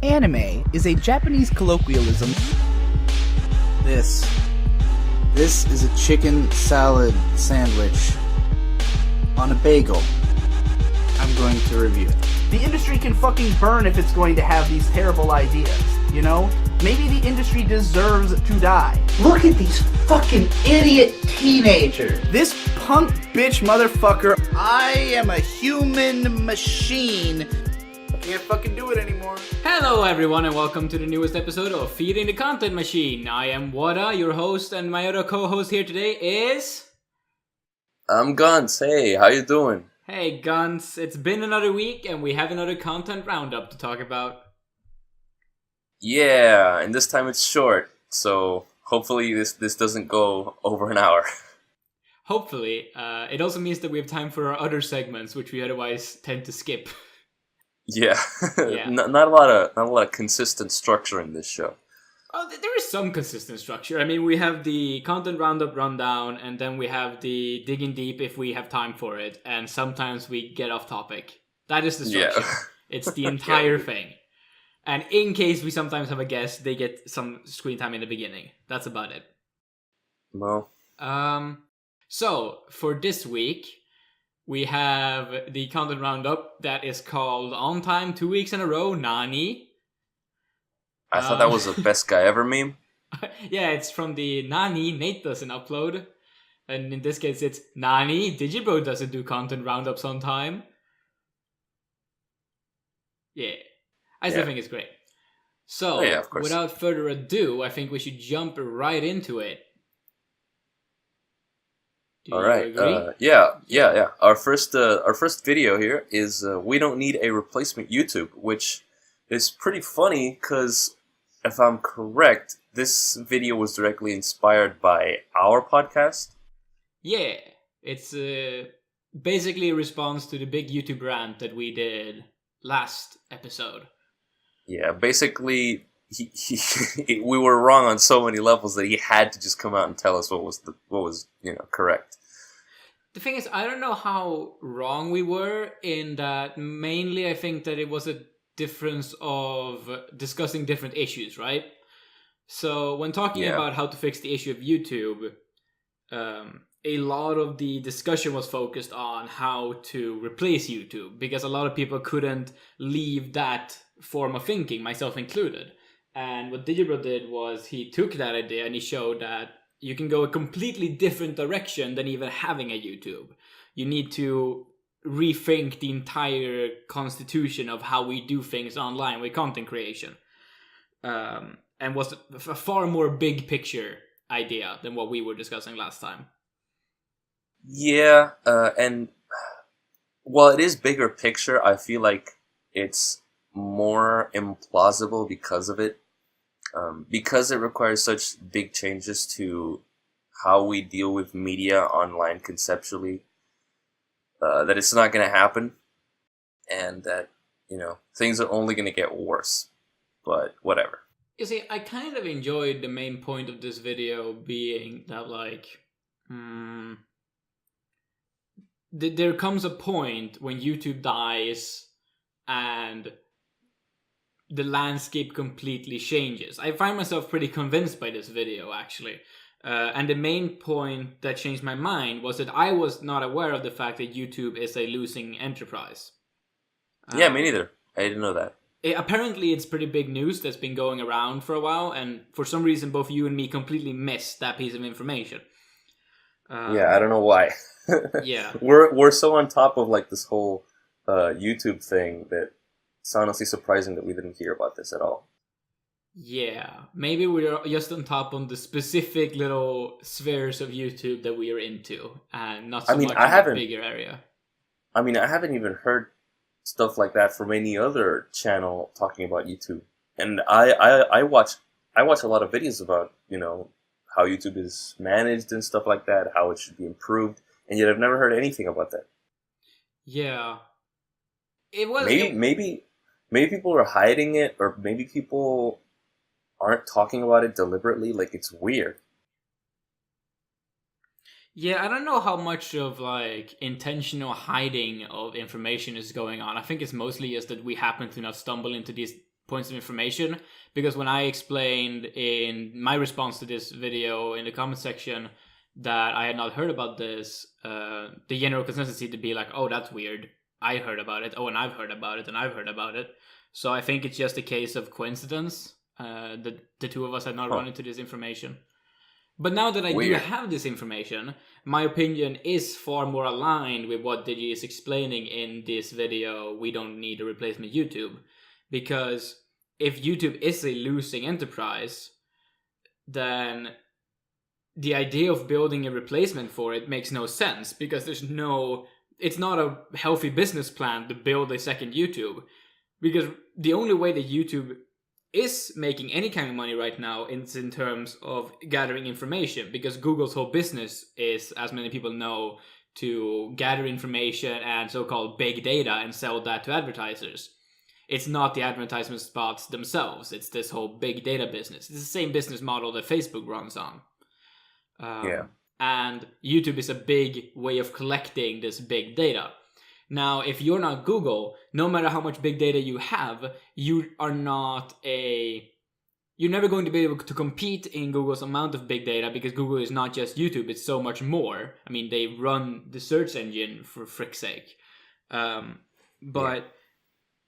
Anime is a Japanese colloquialism. This is a chicken salad sandwich on a bagel. I'm going to review it. The industry can fucking burn if it's going to have these terrible ideas, you know? Maybe the industry deserves to die. Look at these fucking idiot teenagers. This punk bitch motherfucker, I am a human machine. Can't fucking do it anymore. Hello everyone and welcome to the newest episode of Feeding the Content Machine. I am Whatta, your host, and my other co-host here today is... I'm Ghuntz. Hey, how you doing? Hey Ghuntz, it's been another week and we have another content roundup to talk about. Yeah, and this time it's short, so hopefully this doesn't go over an hour. Hopefully. It also means that we have time for our other segments, which we otherwise tend to skip. Yeah, Yeah. Not a lot of consistent structure in this show. Oh, there is some consistent structure. I mean, we have the content roundup rundown, and then we have the digging deep if we have time for it, and sometimes we get off topic. That is the structure. Yeah. It's the entire thing. And in case we sometimes have a guest, they get some screen time in the beginning. That's about it. Well. So, for this week, we have the content roundup that is called On Time 2 weeks in a row, Nani. I thought that was the best guy ever meme. Yeah, it's from the Nani, Nate doesn't upload. And in this case, it's Nani, Digibro doesn't do content roundups on time. Yeah. I still think it's great. So, of course. Without further ado, I think we should jump right into it. Do All you right. agree? Yeah. Our first video here is we don't need a replacement YouTube, which is pretty funny because if I'm correct, this video was directly inspired by our podcast. Yeah, it's basically a response to the big YouTube rant that we did last episode. Yeah, basically, we were wrong on so many levels that he had to just come out and tell us what was correct. The thing is, I don't know how wrong we were in that. Mainly, I think that it was a difference of discussing different issues, right? So when talking about how to fix the issue of YouTube, a lot of the discussion was focused on how to replace YouTube, because a lot of people couldn't leave that form of thinking, myself included. And what Digibro did was he took that idea and he showed that you can go a completely different direction than even having a YouTube. You need to rethink the entire constitution of how we do things online with content creation. And was a far more big picture idea than what we were discussing last time. Yeah, and while it is bigger picture, I feel like it's more implausible because of it. Because it requires such big changes to how we deal with media online conceptually, that it's not going to happen, and that, things are only going to get worse. But whatever. You see, I kind of enjoyed the main point of this video being that, there comes a point when YouTube dies and the landscape completely changes. I find myself pretty convinced by this video, actually. And the main point that changed my mind was that I was not aware of the fact that YouTube is a losing enterprise. Yeah, me neither. I didn't know that. Apparently, it's pretty big news that's been going around for a while, and for some reason, both you and me completely missed that piece of information. Yeah, I don't know why. Yeah. We're so on top of this whole YouTube thing that it's honestly surprising that we didn't hear about this at all. Yeah, maybe we're just on top on the specific little spheres of YouTube that we are into, and not so much in the bigger area. I mean, I haven't even heard stuff like that from any other channel talking about YouTube, and I watch a lot of videos about how YouTube is managed and stuff like that, how it should be improved, and yet I've never heard anything about that. Yeah, it was maybe people are hiding it, or maybe people aren't talking about it deliberately. It's weird. Yeah, I don't know how much of intentional hiding of information is going on. I think it's mostly just that we happen to not stumble into these points of information. Because when I explained in my response to this video in the comment section that I had not heard about this, the general consensus seemed to be like, oh, that's weird. I heard about it. Oh, and I've heard about it, and I've heard about it. So I think it's just a case of coincidence that the two of us had not run into this information. But now that I do have this information, my opinion is far more aligned with what Digi is explaining in this video. We don't need a replacement YouTube. Because if YouTube is a losing enterprise, then the idea of building a replacement for it makes no sense. Because it's not a healthy business plan to build a second YouTube. Because the only way that YouTube is making any kind of money right now is in terms of gathering information, because Google's whole business is, as many people know, to gather information and so-called big data and sell that to advertisers. It's not the advertisement spots themselves, it's this whole big data business. It's the same business model that Facebook runs on. And YouTube is a big way of collecting this big data. Now, if you're not Google, no matter how much big data you have, you're never going to be able to compete in Google's amount of big data, because Google is not just YouTube, it's so much more. I mean, they run the search engine for frick's sake.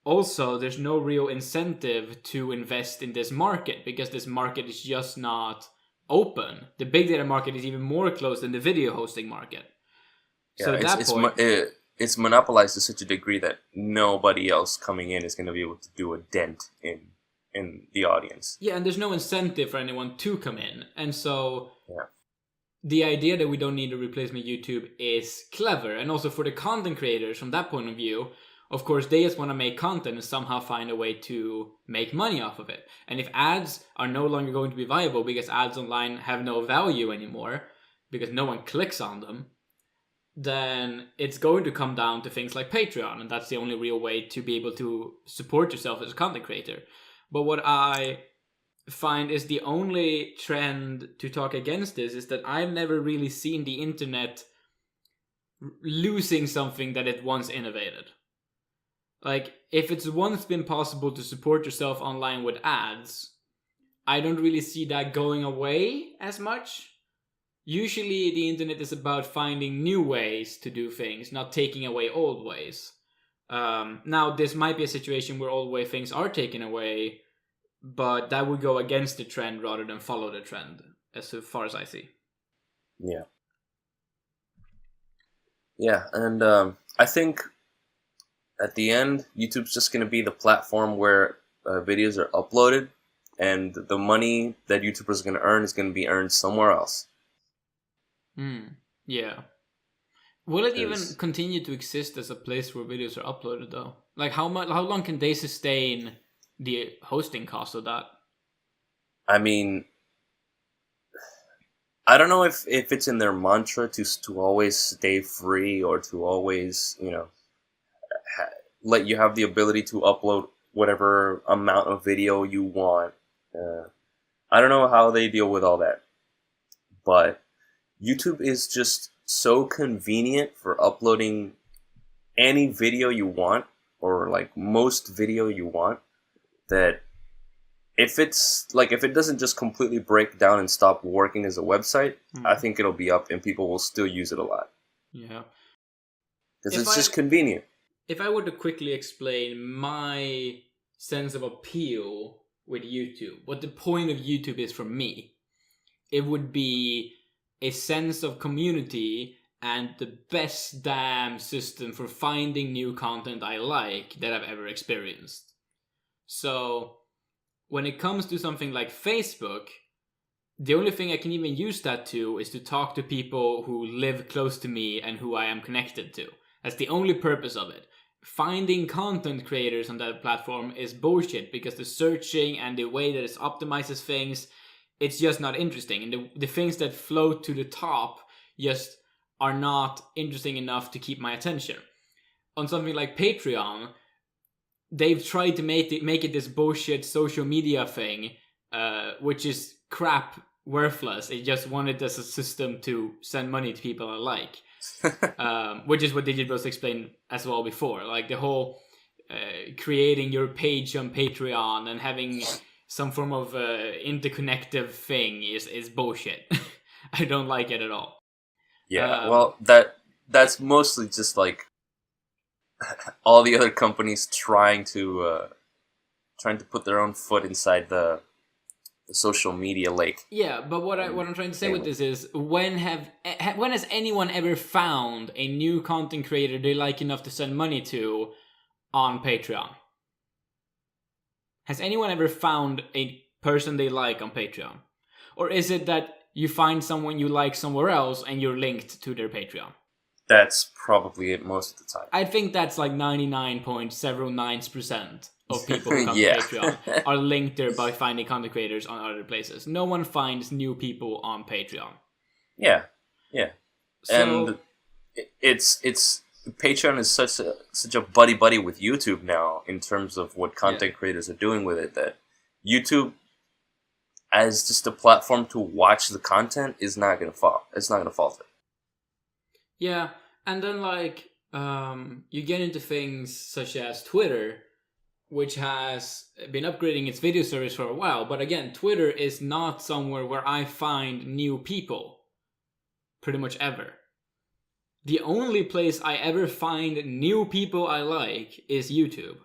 Also, there's no real incentive to invest in this market, because this market is just not open. The big data market is even more closed than the video hosting market. Yeah, so at that point... It's monopolized to such a degree that nobody else coming in is going to be able to do a dent in the audience. Yeah, and there's no incentive for anyone to come in. And so the idea that we don't need a replacement YouTube is clever. And also for the content creators, from that point of view, of course, they just want to make content and somehow find a way to make money off of it. And if ads are no longer going to be viable because ads online have no value anymore, because no one clicks on them, then it's going to come down to things like Patreon, and that's the only real way to be able to support yourself as a content creator. But what I find is the only trend to talk against this is that I've never really seen the internet losing something that it once innovated. Like, if it's once been possible to support yourself online with ads, I don't really see that going away as much. Usually the internet is about finding new ways to do things, not taking away old ways. Now, this might be a situation where old way things are taken away, but that would go against the trend rather than follow the trend, as far as I see. Yeah. Yeah, and I think at the end, YouTube's just going to be the platform where videos are uploaded, and the money that YouTubers are going to earn is going to be earned somewhere else. Yeah. Will it even continue to exist as a place where videos are uploaded, though? Like, how long can they sustain the hosting cost of that? I mean, I don't know if it's in their mantra to always stay free, or to always, let you have the ability to upload whatever amount of video you want. I don't know how they deal with all that, but YouTube is just so convenient for uploading any video you want, or like most video you want, that if it doesn't just completely break down and stop working as a website, I think it'll be up and people will still use it a lot. Yeah. Because it's just convenient. If I were to quickly explain my sense of appeal with YouTube, what the point of YouTube is for me, it would be a sense of community and the best damn system for finding new content I like that I've ever experienced. So when it comes to something like Facebook, the only thing I can even use that to is to talk to people who live close to me and who I am connected to. That's the only purpose of it. Finding content creators on that platform is bullshit, because the searching and the way that it optimizes things, it's just not interesting. And the things that float to the top just are not interesting enough to keep my attention. On something like Patreon, they've tried to make it this bullshit social media thing, which is crap, worthless. They just wanted as a system to send money to people I like. Which is what Digibro explained as well before. Like, the whole creating your page on Patreon and having some form of interconnective thing is bullshit. I don't like it at all. Yeah, well, that's mostly just like all the other companies trying to put their own foot inside the social media lake. Yeah, but what I'm trying to say with this is, when has anyone ever found a new content creator they like enough to send money to on Patreon? Has anyone ever found a person they like on Patreon? Or is it that you find someone you like somewhere else and you're linked to their Patreon? That's probably it most of the time. I think that's like 99.09% of people who come Yeah. to Patreon are linked there by finding content creators on other places. No one finds new people on Patreon. Yeah. So, And it's Patreon is such a buddy with YouTube now in terms of what content creators are doing with it, that YouTube as just a platform to watch the content is not gonna fall. It's not gonna falter. yeah, and then like you get into things such as Twitter, which has been upgrading its video service for a while. But again, Twitter is not somewhere where I find new people pretty much ever. The only place I ever find new people I like is YouTube.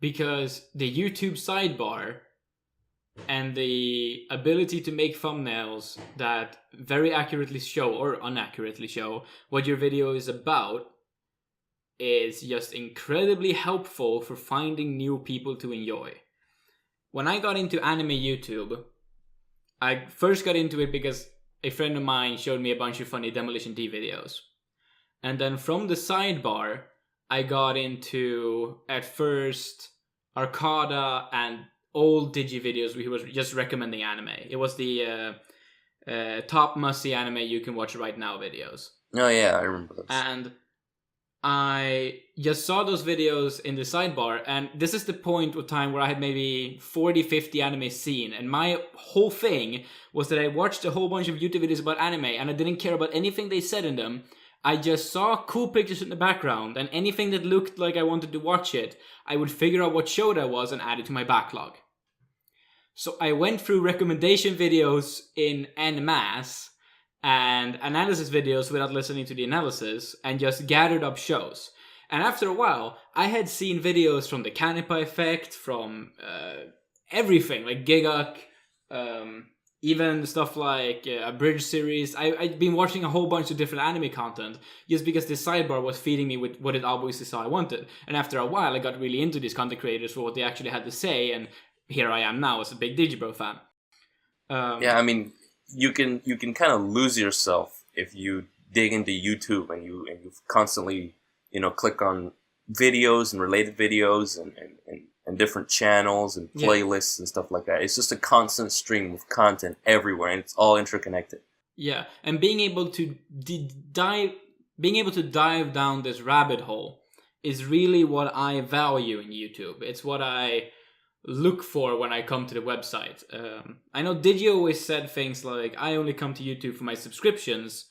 Because the YouTube sidebar and the ability to make thumbnails that very accurately show or unaccurately show what your video is about is just incredibly helpful for finding new people to enjoy. When I got into anime YouTube, I first got into it because a friend of mine showed me a bunch of funny Demolition D videos. And then from the sidebar, I got into, at first, Arcada and old Digi videos where he was just recommending anime. It was the top must-see anime you can watch right now videos. Oh yeah, I remember those. And I just saw those videos in the sidebar, and this is the point of time where I had maybe 40, 50 anime seen, and my whole thing was that I watched a whole bunch of YouTube videos about anime, and I didn't care about anything they said in them. I just saw cool pictures in the background, and anything that looked like I wanted to watch it, I would figure out what show that was and add it to my backlog. So I went through recommendation videos en masse, and analysis videos without listening to the analysis, and just gathered up shows. And after a while, I had seen videos from the Canepa Effect, from everything, like Gigak, even stuff like a Bridge series. I'd been watching a whole bunch of different anime content, just because the sidebar was feeding me with what it obviously saw I wanted. And after a while, I got really into these content creators for what they actually had to say, and here I am now as a big Digibro fan. Yeah, I mean, you can kind of lose yourself if you dig into YouTube and you constantly, click on videos and related videos and different channels and playlists and stuff like that. It's just a constant stream of content everywhere, and it's all interconnected. Yeah, and being able to dive down this rabbit hole is really what I value in YouTube. It's what I look for when I come to the website. I know Digi always said things like, I only come to YouTube for my subscriptions,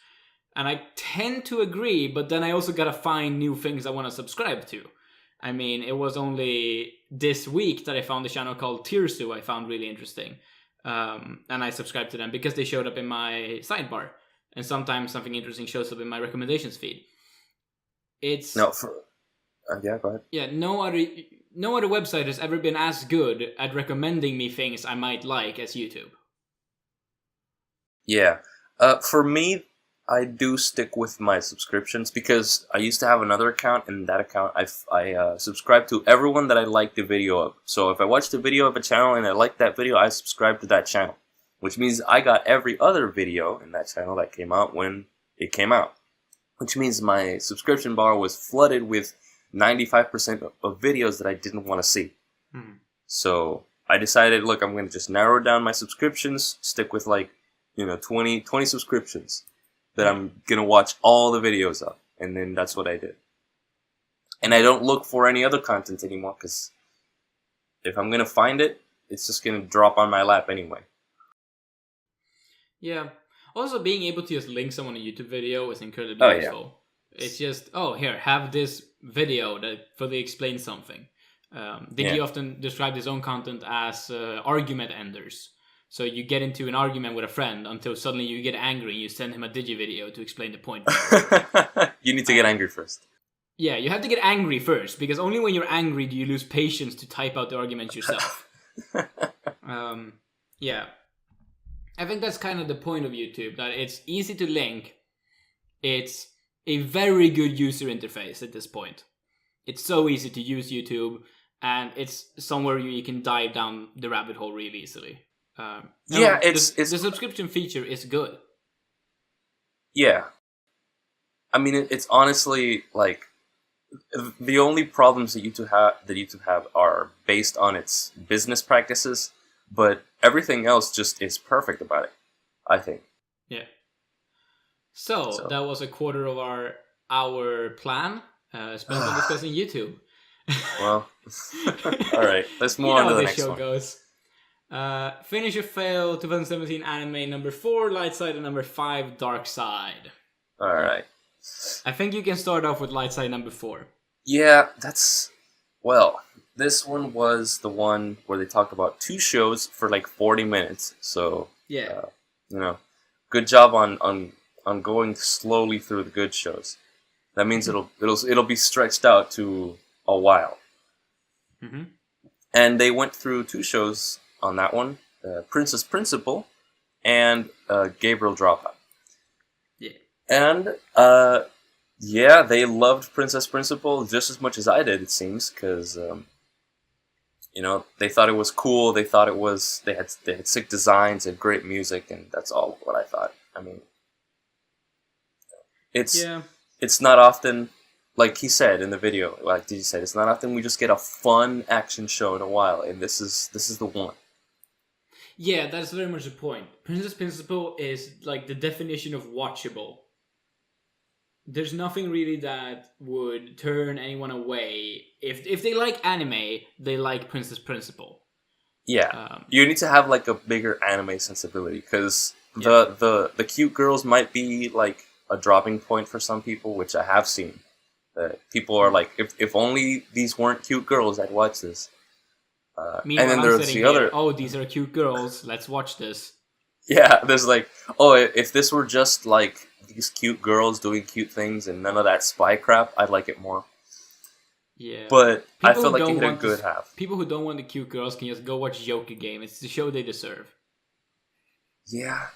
and I tend to agree, but then I also gotta find new things I want to subscribe to. I mean, it was only this week that I found a channel called Tirsu I found really interesting, and I subscribed to them because they showed up in my sidebar, and sometimes something interesting shows up in my recommendations feed. It's... yeah, go ahead. Yeah, no other website has ever been as good at recommending me things I might like as YouTube. Yeah. For me, I do stick with my subscriptions because I used to have another account, and that account I subscribe to everyone that I like the video of. So if I watched a video of a channel and I liked that video, I subscribe to that channel, which means I got every other video in that channel that came out when it came out, which means my subscription bar was flooded with 95% of videos that I didn't want to see. So I decided, look, I'm going to just narrow down my subscriptions, stick with 20 subscriptions that I'm going to watch all the videos of. And then that's what I did. And I don't look for any other content anymore, because if I'm going to find it, it's just going to drop on my lap anyway. Yeah. Also, being able to just link someone a YouTube video is incredibly useful. It's just, here, have this video that fully explains something. Digi often described his own content as argument enders. So you get into an argument with a friend until suddenly you get angry and you send him a Digi video to explain the point. You need to get angry first. Yeah, you have to get angry first, because only when you're angry do you lose patience to type out the arguments yourself. Yeah. I think that's kind of the point of YouTube, that it's easy to link. It's a very good user interface at this point. It's so easy to use YouTube, and it's somewhere you can dive down the rabbit hole really easily. The subscription feature is good. Yeah. I mean, it's honestly like the only problems that YouTube have are based on its business practices, but everything else just is perfect about it, I think. Yeah. So that was a quarter of our hour plan spent on discussing YouTube. Well, all right. Let's move on to the next one. You know how this show goes. Finish or Fail 2017 anime number 4, Light Side, and number 5, Dark Side. All right. I think you can start off with Light Side number 4. Yeah, this one was the one where they talked about 2 shows for like 40 minutes. So, yeah. Good job on going slowly through the good shows. That means it'll be stretched out to a while. Mm-hmm. And they went through 2 shows on that one, Princess Principal and Gabriel Dropout. Yeah. And they loved Princess Principal just as much as I did, it seems, because they thought it was cool. They thought they had sick designs and great music, and that's all what I thought. I mean, it's not often, like he said in the video, like Digi said, it's not often we just get a fun action show in a while, and this is the one. Yeah, that's very much the point. Princess Principal is like the definition of watchable. There's nothing really that would turn anyone away. If they like anime, they like Princess Principal. Yeah, you need to have like a bigger anime sensibility, because the cute girls might be like a dropping point for some people, which I have seen. People are like, if only these weren't cute girls, I'd watch this. And then there's the other. Oh, these are cute girls. Let's watch this. Yeah, there's like, oh, if this were just like these cute girls doing cute things and none of that spy crap, I'd like it more. Yeah, but I feel like it had a good half. People who don't want the cute girls can just go watch Yoki Game. It's the show they deserve. Yeah,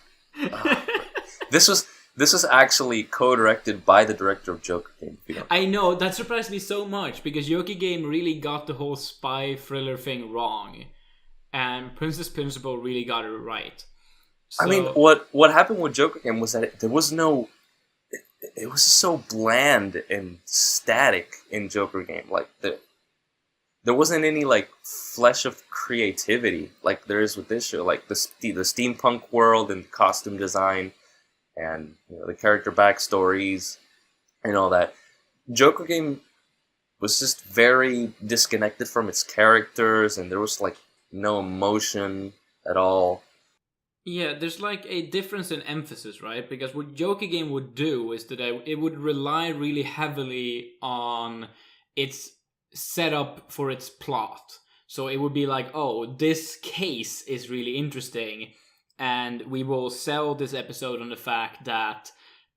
this was actually co-directed by the director of Joker Game. I know, that surprised me so much, because Yoki Game really got the whole spy thriller thing wrong, and Princess Principal really got it right. So, I mean, what happened with Joker Game was that it was so bland and static in Joker Game. Like there wasn't any like flesh of creativity like there is with this show. Like the steampunk world and costume design, and the character backstories and all that. Joker Game was just very disconnected from its characters, and there was like no emotion at all. Yeah, there's like a difference in emphasis, right? Because what Joker Game would do is that it would rely really heavily on its setup for its plot. So it would be like, oh, this case is really interesting, and we will sell this episode on the fact that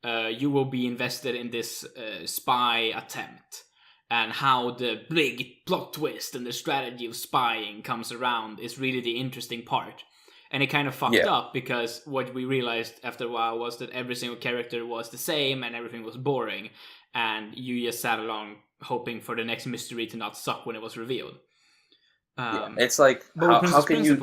you will be invested in this spy attempt, and how the big plot twist and the strategy of spying comes around is really the interesting part. And it kind of fucked up, because what we realized after a while was that every single character was the same and everything was boring, and you just sat along hoping for the next mystery to not suck when it was revealed. It's like, how can you...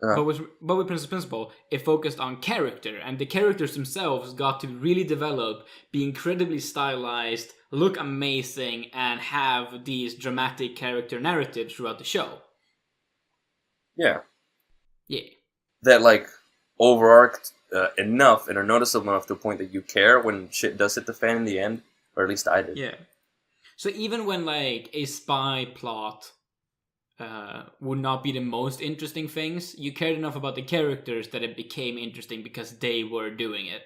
But with Princess Principal, it focused on character, and the characters themselves got to really develop, be incredibly stylized, look amazing, and have these dramatic character narratives throughout the show. Yeah. Yeah. That, like, overarched enough and are noticeable enough to the point that you care when shit does hit the fan in the end. Or at least I did. Yeah. So even when, like, a spy plot would not be the most interesting things, you cared enough about the characters that it became interesting because they were doing it.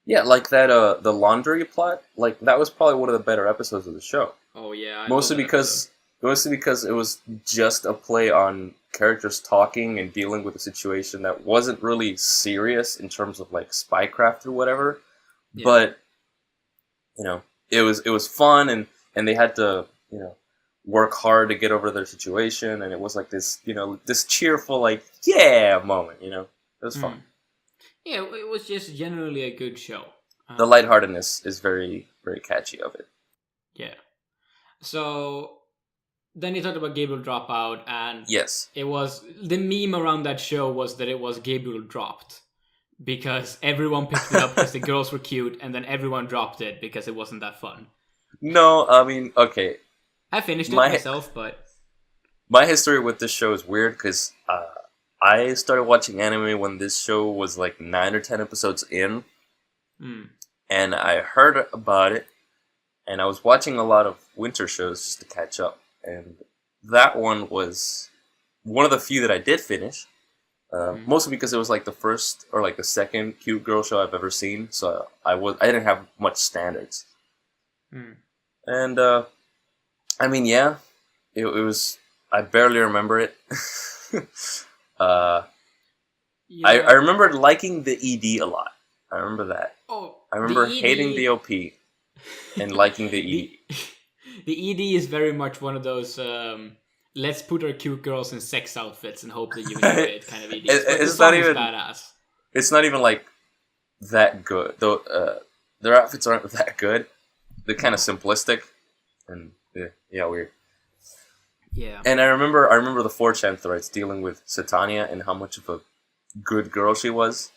Yeah, like that. The laundry plot. Like that was probably one of the better episodes of the show. Oh yeah, Mostly because it was just a play on characters talking and dealing with a situation that wasn't really serious in terms of like spycraft or whatever. Yeah. But it was fun, and they had to work hard to get over their situation, and it was like this this cheerful like yeah moment. It was fun. Yeah, it was just generally a good show. The lightheartedness is very, very catchy of it. Yeah. So then you talked about Gabriel Dropout, and yes, it was the meme around that show was that it was Gabriel dropped because everyone picked it up because the girls were cute, and then everyone dropped it because it wasn't that fun. No, I mean, okay. I finished it myself, but my history with this show is weird because I started watching anime when this show was like 9 or 10 episodes in. And I heard about it, and I was watching a lot of winter shows just to catch up. And that one was one of the few that I did finish, mostly because it was like the first or like the second cute girl show I've ever seen. So I didn't have much standards. And I mean, yeah, it was. I barely remember it. I remember liking the ED a lot. I remember that. Oh, I remember hating the OP and liking the ED. The ED is very much one of those let's put our cute girls in sex outfits and hope that you enjoy it kind of ED. It's not even badass. It's not even like that good. Though their outfits aren't that good. They're kind of simplistic and yeah, weird. Yeah. And I remember the 4chan threads dealing with Satania and how much of a good girl she was.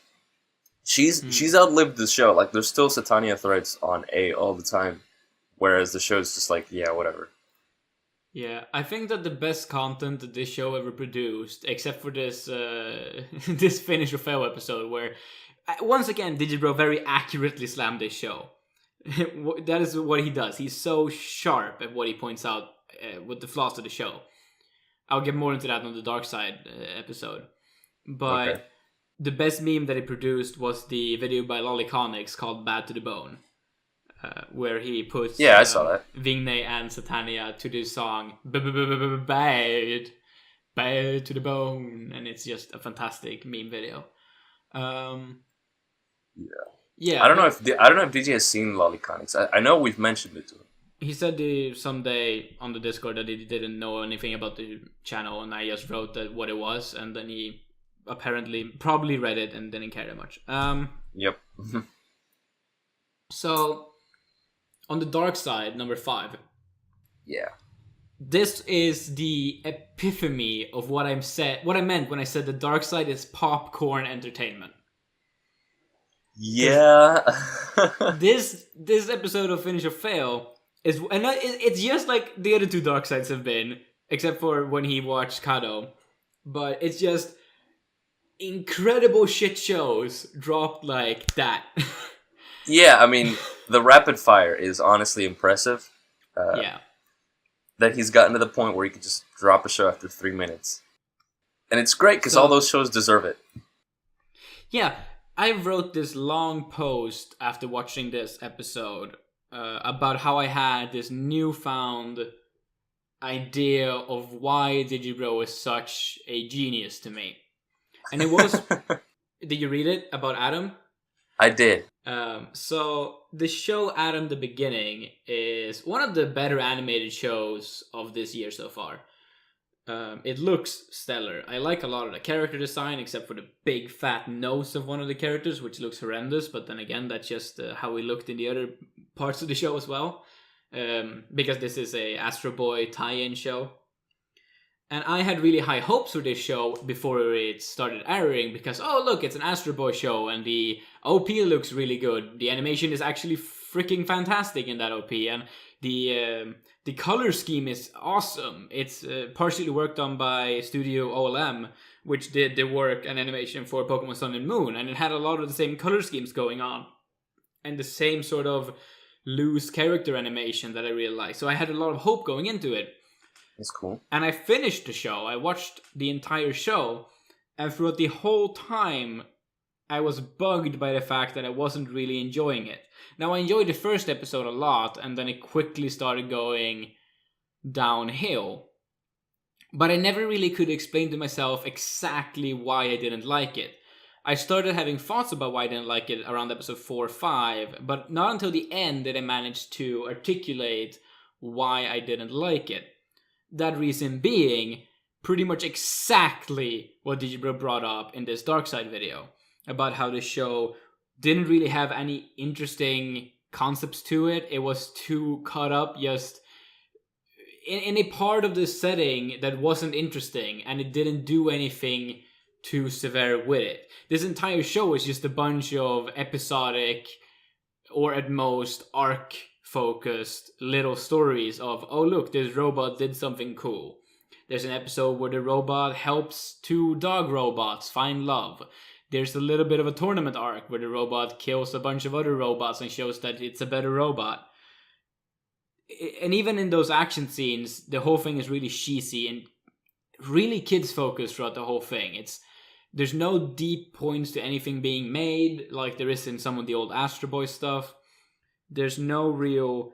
She's outlived the show. Like, there's still Satania threads on A all the time, whereas the show's just like, yeah, whatever. Yeah, I think that the best content that this show ever produced, except for this this Finish or Fail episode, where once again Digibro very accurately slammed this show. That is what he does. He's so sharp at what he points out with the flaws of the show. I'll get more into that on the Dark Side episode, but. Okay. The best meme that he produced was the video by Lolliconics called Bad to the Bone, where he puts I saw that. Vigne and Satania to the song Bad to the Bone, and it's just a fantastic meme video. Yeah. I don't know if DJ has seen Lolliconics. I know we've mentioned it to him. He said someday on the Discord that he didn't know anything about the channel, and I just wrote what it was, and then he probably read it and didn't care that much. Yep. So, on the Dark Side, number 5. Yeah. This is the epiphany of what I meant when I said the Dark Side is popcorn entertainment. Yeah. This episode of Finish or Fail is, and it's just like the other 2 Dark Sides have been, except for when he watched Kado. But it's just incredible shit shows dropped like that. Yeah, I mean, the rapid fire is honestly impressive. Yeah. That he's gotten to the point where he could just drop a show after 3 minutes. And it's great because all those shows deserve it. Yeah, I wrote this long post after watching this episode about how I had this newfound idea of why Digibro is such a genius to me. And it was... Did you read it about Adam? I did. So the show Adam the Beginning is one of the better animated shows of this year so far. It looks stellar. I like a lot of the character design, except for the big fat nose of one of the characters, which looks horrendous. But then again, that's just how he looked in the other parts of the show as well. Because this is a Astro Boy tie-in show. And I had really high hopes for this show before it started airing because, oh, look, it's an Astro Boy show and the OP looks really good. The animation is actually freaking fantastic in that OP and the color scheme is awesome. It's partially worked on by Studio OLM, which did the work and animation for Pokemon Sun and Moon, and it had a lot of the same color schemes going on and the same sort of loose character animation that I really like. So I had a lot of hope going into it. That's cool. And I finished the show. I watched the entire show. And throughout the whole time, I was bugged by the fact that I wasn't really enjoying it. Now, I enjoyed the first episode a lot, and then it quickly started going downhill. But I never really could explain to myself exactly why I didn't like it. I started having thoughts about why I didn't like it around episode 4 or 5, but not until the end did I manage to articulate why I didn't like it. That reason being pretty much exactly what Digibro brought up in this Dark Side video, about how the show didn't really have any interesting concepts to it. It was too caught up just in a part of the setting that wasn't interesting, and it didn't do anything too severe with it. This entire show is just a bunch of episodic, or at most arc-focused little stories of, oh look, this robot did something cool. There's an episode where the robot helps 2 dog robots find love. There's a little bit of a tournament arc where the robot kills a bunch of other robots and shows that it's a better robot. And even in those action scenes, the whole thing is really cheesy and really kids focused throughout the whole thing. There's no deep points to anything being made like there is in some of the old Astro Boy stuff. There's no real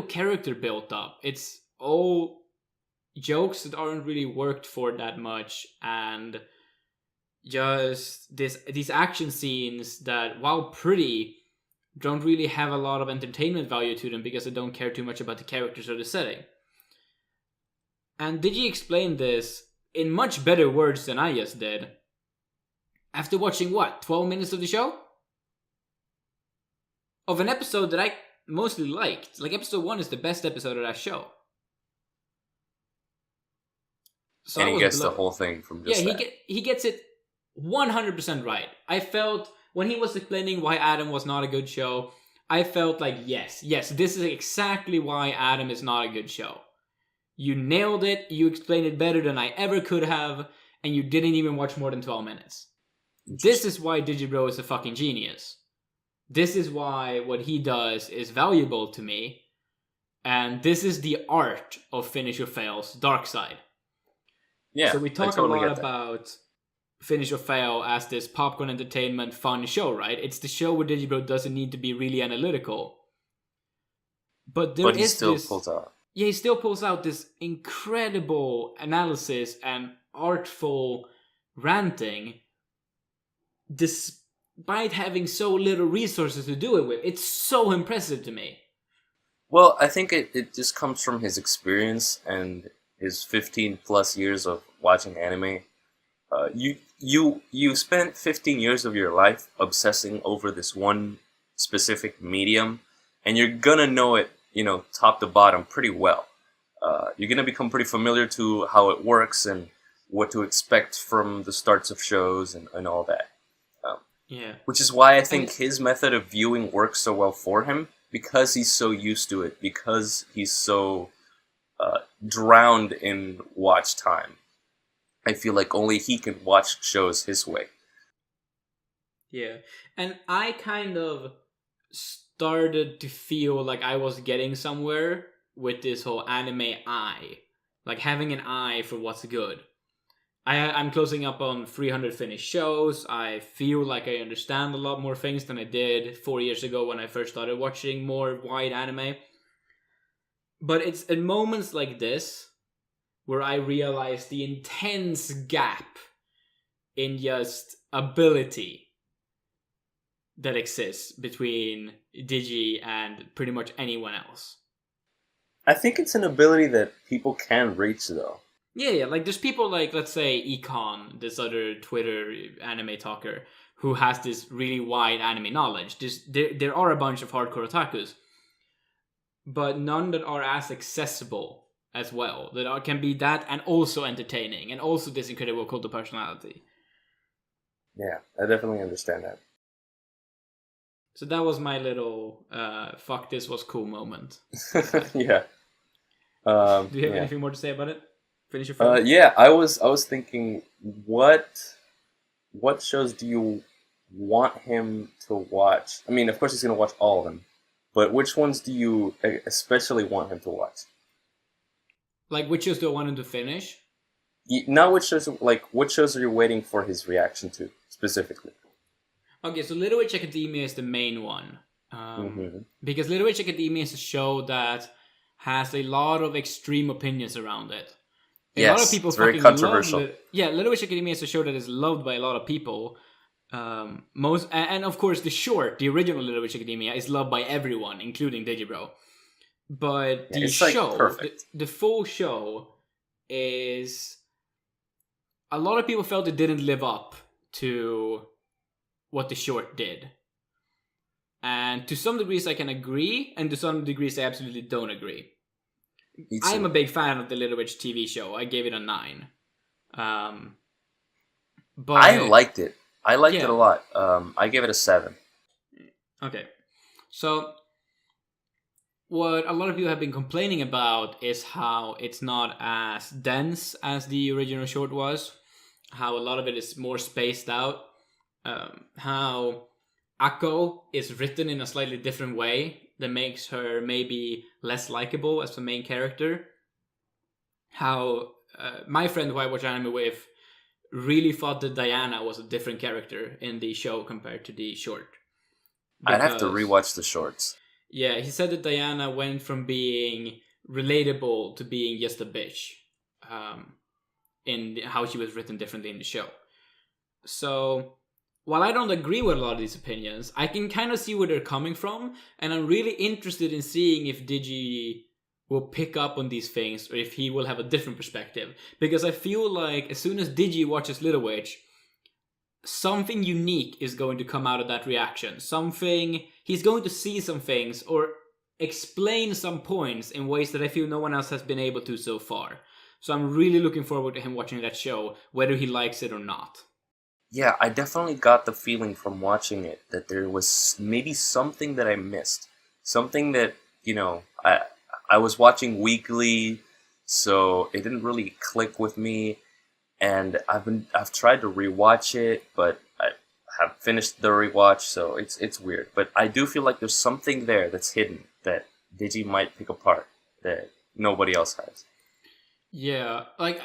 character built up. It's all jokes that aren't really worked for that much, and just these action scenes that, while pretty, don't really have a lot of entertainment value to them because I don't care too much about the characters or the setting. And Digi explained this in much better words than I just did. After watching 12 minutes of the show? Of an episode that I mostly liked. Like, episode 1 is the best episode of that show. So and he gets the whole thing from just that. He gets it 100% right. I felt, when he was explaining why Adam was not a good show, I felt like, yes, this is exactly why Adam is not a good show. You nailed it, you explained it better than I ever could have, and you didn't even watch more than 12 minutes. This is why Digibro is a fucking genius. This is why what he does is valuable to me, and this is the art of Finish or Fail's Dark Side. Yeah, so we talk a lot about Finish or Fail as this popcorn entertainment fun show, right? It's the show where Digibro doesn't need to be really analytical. But he still pulls out this incredible analysis and artful ranting despite having so little resources to do it with. It's so impressive to me. Well, I think it just comes from his experience and his 15 plus years of watching anime. You spent 15 years of your life obsessing over this one specific medium, and you're gonna know it, top to bottom pretty well. You're gonna become pretty familiar to how it works and what to expect from the starts of shows and all that. Which is why I think his method of viewing works so well for him, because he's so used to it, because he's so drowned in watch time. I feel like only he can watch shows his way. Yeah, and I kind of started to feel like I was getting somewhere with this whole anime eye. Like having an eye for what's good. I'm closing up on 300 finished shows. I feel like I understand a lot more things than I did 4 years ago when I first started watching more wide anime. But it's at moments like this where I realize the intense gap in just ability that exists between Digi and pretty much anyone else. I think it's an ability that people can reach, though. Yeah, like there's people like, let's say, Econ, this other Twitter anime talker, who has this really wide anime knowledge. There are a bunch of hardcore otakus, but none that are as accessible as well, that can be that and also entertaining, and also this incredible cult of personality. Yeah, I definitely understand that. So that was my little fuck this was cool moment. Yeah. Do you have anything more to say about it? Finish your film? Yeah, I was thinking, what shows do you want him to watch? I mean, of course he's going to watch all of them, but which ones do you especially want him to watch? Like, which shows do I want him to finish? Now, what shows are you waiting for his reaction to specifically? Okay, so Little Witch Academia is the main one. Because Little Witch Academia is a show that has a lot of extreme opinions around it. A lot of people it's very fucking controversial. Little Witch Academia is a show that is loved by a lot of people. And of course the original Little Witch Academia is loved by everyone, including Digibro. But the show, the full show, is a lot of people felt it didn't live up to what the short did. And to some degrees I can agree, and to some degrees I absolutely don't agree. I'm a big fan of the Little Witch TV show. I gave it a 9. But I liked it. I liked it a lot. I gave it a 7. Okay. So what a lot of people have been complaining about is how it's not as dense as the original short was. How a lot of it is more spaced out. How Akko is written in a slightly different way that makes her maybe less likable as the main character. How my friend who I watch anime with really thought that Diana was a different character in the show compared to the short. I'd have to rewatch the shorts. Yeah, he said that Diana went from being relatable to being just a bitch. In how she was written differently in the show. So while I don't agree with a lot of these opinions, I can kind of see where they're coming from, and I'm really interested in seeing if Digi will pick up on these things, or if he will have a different perspective. Because I feel like as soon as Digi watches Little Witch, something unique is going to come out of that reaction. He's going to see some things, or explain some points in ways that I feel no one else has been able to so far. So I'm really looking forward to him watching that show, whether he likes it or not. Yeah, I definitely got the feeling from watching it that there was maybe something that I missed. Something that, I was watching weekly, so it didn't really click with me. And I've tried to rewatch it, but I have finished the rewatch, so it's weird. But I do feel like there's something there that's hidden that Digi might pick apart that nobody else has. Yeah, like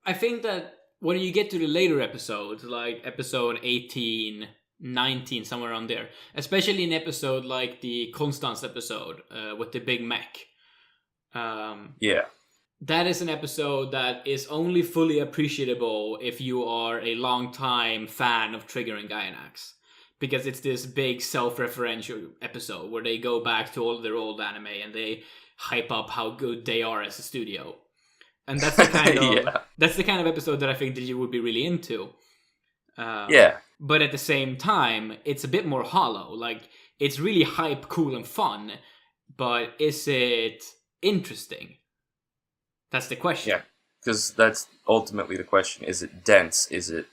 I think that when you get to the later episodes, like episode 18, 19, somewhere around there, especially an episode like the Constance episode with the big mech. That is an episode that is only fully appreciable if you are a long-time fan of Trigger and Gainax. Because it's this big self-referential episode where they go back to all their old anime and they hype up how good they are as a studio. And that's the kind of that's the kind of episode that I think Digi would be really into. But at the same time, it's a bit more hollow. Like, it's really hype, cool, and fun. But is it interesting? That's the question. Yeah, because that's ultimately the question. Is it dense? Is it,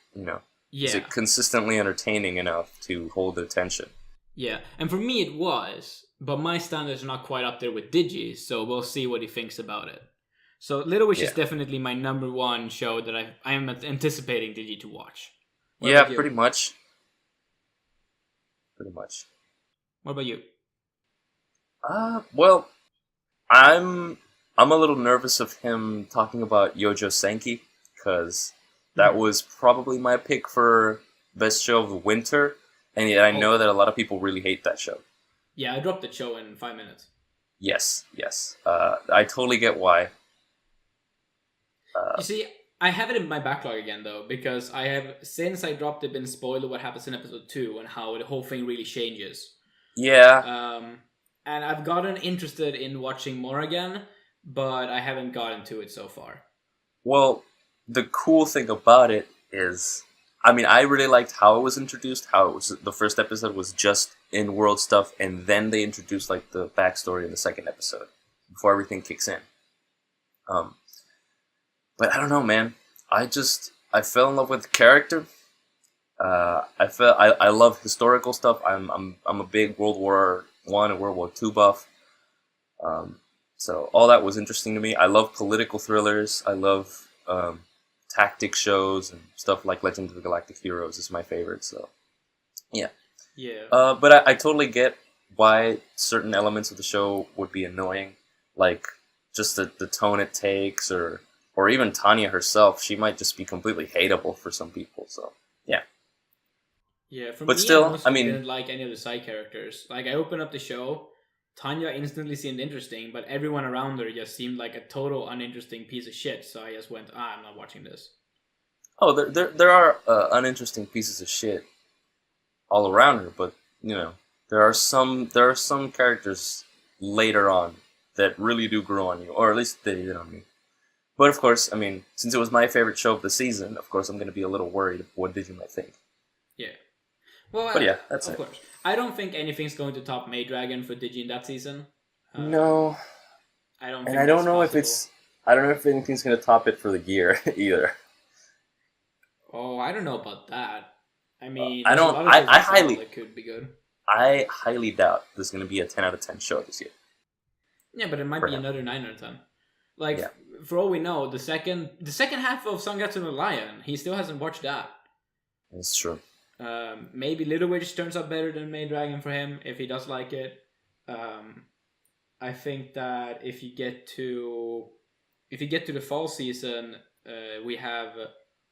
is it consistently entertaining enough to hold attention? Yeah, and for me it was. But my standards are not quite up there with Digi, so we'll see what he thinks about it. So Little Witch is definitely my number one show that I am anticipating Digi to watch. What pretty much. Pretty much. What about you? Well, I'm a little nervous of him talking about Yojo Senki, because that was probably my pick for best show of the winter, and yet I know that a lot of people really hate that show. Yeah, I dropped the show in 5 minutes. Yes. I totally get why. You see, I have it in my backlog again, though, because I have, since I dropped it, been spoiled what happens in episode 2 and how the whole thing really changes. Yeah. And I've gotten interested in watching more again, but I haven't gotten to it so far. Well, the cool thing about it is, I really liked how it was introduced, how it was, the first episode was just in-world stuff, and then they introduced, like, the backstory in the second episode, before everything kicks in. But I don't know, man. I fell in love with the character. I love historical stuff. I'm a big World War I and World War II buff. So all that was interesting to me. I love political thrillers. I love tactic shows and stuff like Legend of the Galactic Heroes is my favorite. So yeah. But I totally get why certain elements of the show would be annoying, like just the tone it takes, or or even Tanya herself, she might just be completely hateable for some people. So yeah. Yeah, for But me, still, I honestly I mean- didn't like any of the side characters. Like, I opened up the show, Tanya instantly seemed interesting, but everyone around her just seemed like a total uninteresting piece of shit. So I just went, I'm not watching this. Oh, there are uninteresting pieces of shit all around her, but you know, there are some characters later on that really do grow on you, or at least they did on me. But of course, I mean, since it was my favorite show of the season, of course I'm going to be a little worried of what Digi might think. Yeah. Well, But yeah, that's of it. course. I don't think anything's going to top Maydragon for Digi in that season. No, I don't. and think I don't that's know possible. I don't know if anything's going to top it for the gear either. Oh, I don't know about that. I mean, I there's a don't- lot of I shows highly- that could be good. I highly doubt there's going to be a 10 out of 10 show this year. Yeah, but it might For be him. another 9 out of 10. Like, Yeah. for all we know, the second half of Sangatsu no Lion, he still hasn't watched that. It's true. Maybe Little Witch turns out better than Maydragon for him if he does like it. I think that if you get to the fall season, we have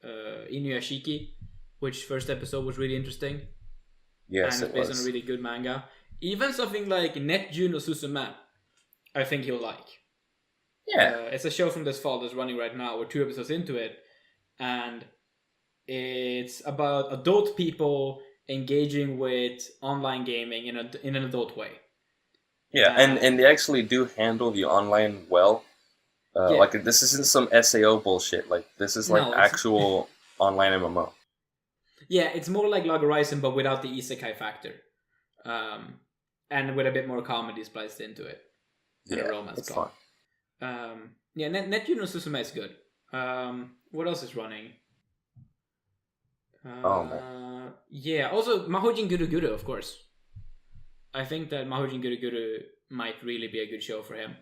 Inuyashiki, which first episode was really interesting. Yes, And it it's based was. on a really good manga. Even something like Netju no Susume, I think he'll like. Yeah. It's a show from this fall that's running right now. We're 2 episodes into it, and it's about adult people engaging with online gaming in an adult way. Yeah, and they actually do handle the online well. Yeah. Like, this isn't some SAO bullshit. Like, this is like No, it's- actual online MMO. Yeah, it's more like Log Horizon, but without the isekai factor, and with a bit more comedy spliced into it, and a romance it's plot. fun. Yeah, Netju no Susume is good. What else is running? Oh, man. Yeah, also Mahojin Guru Guru, of course. I think that Mahojin Guru Guru might really be a good show for him.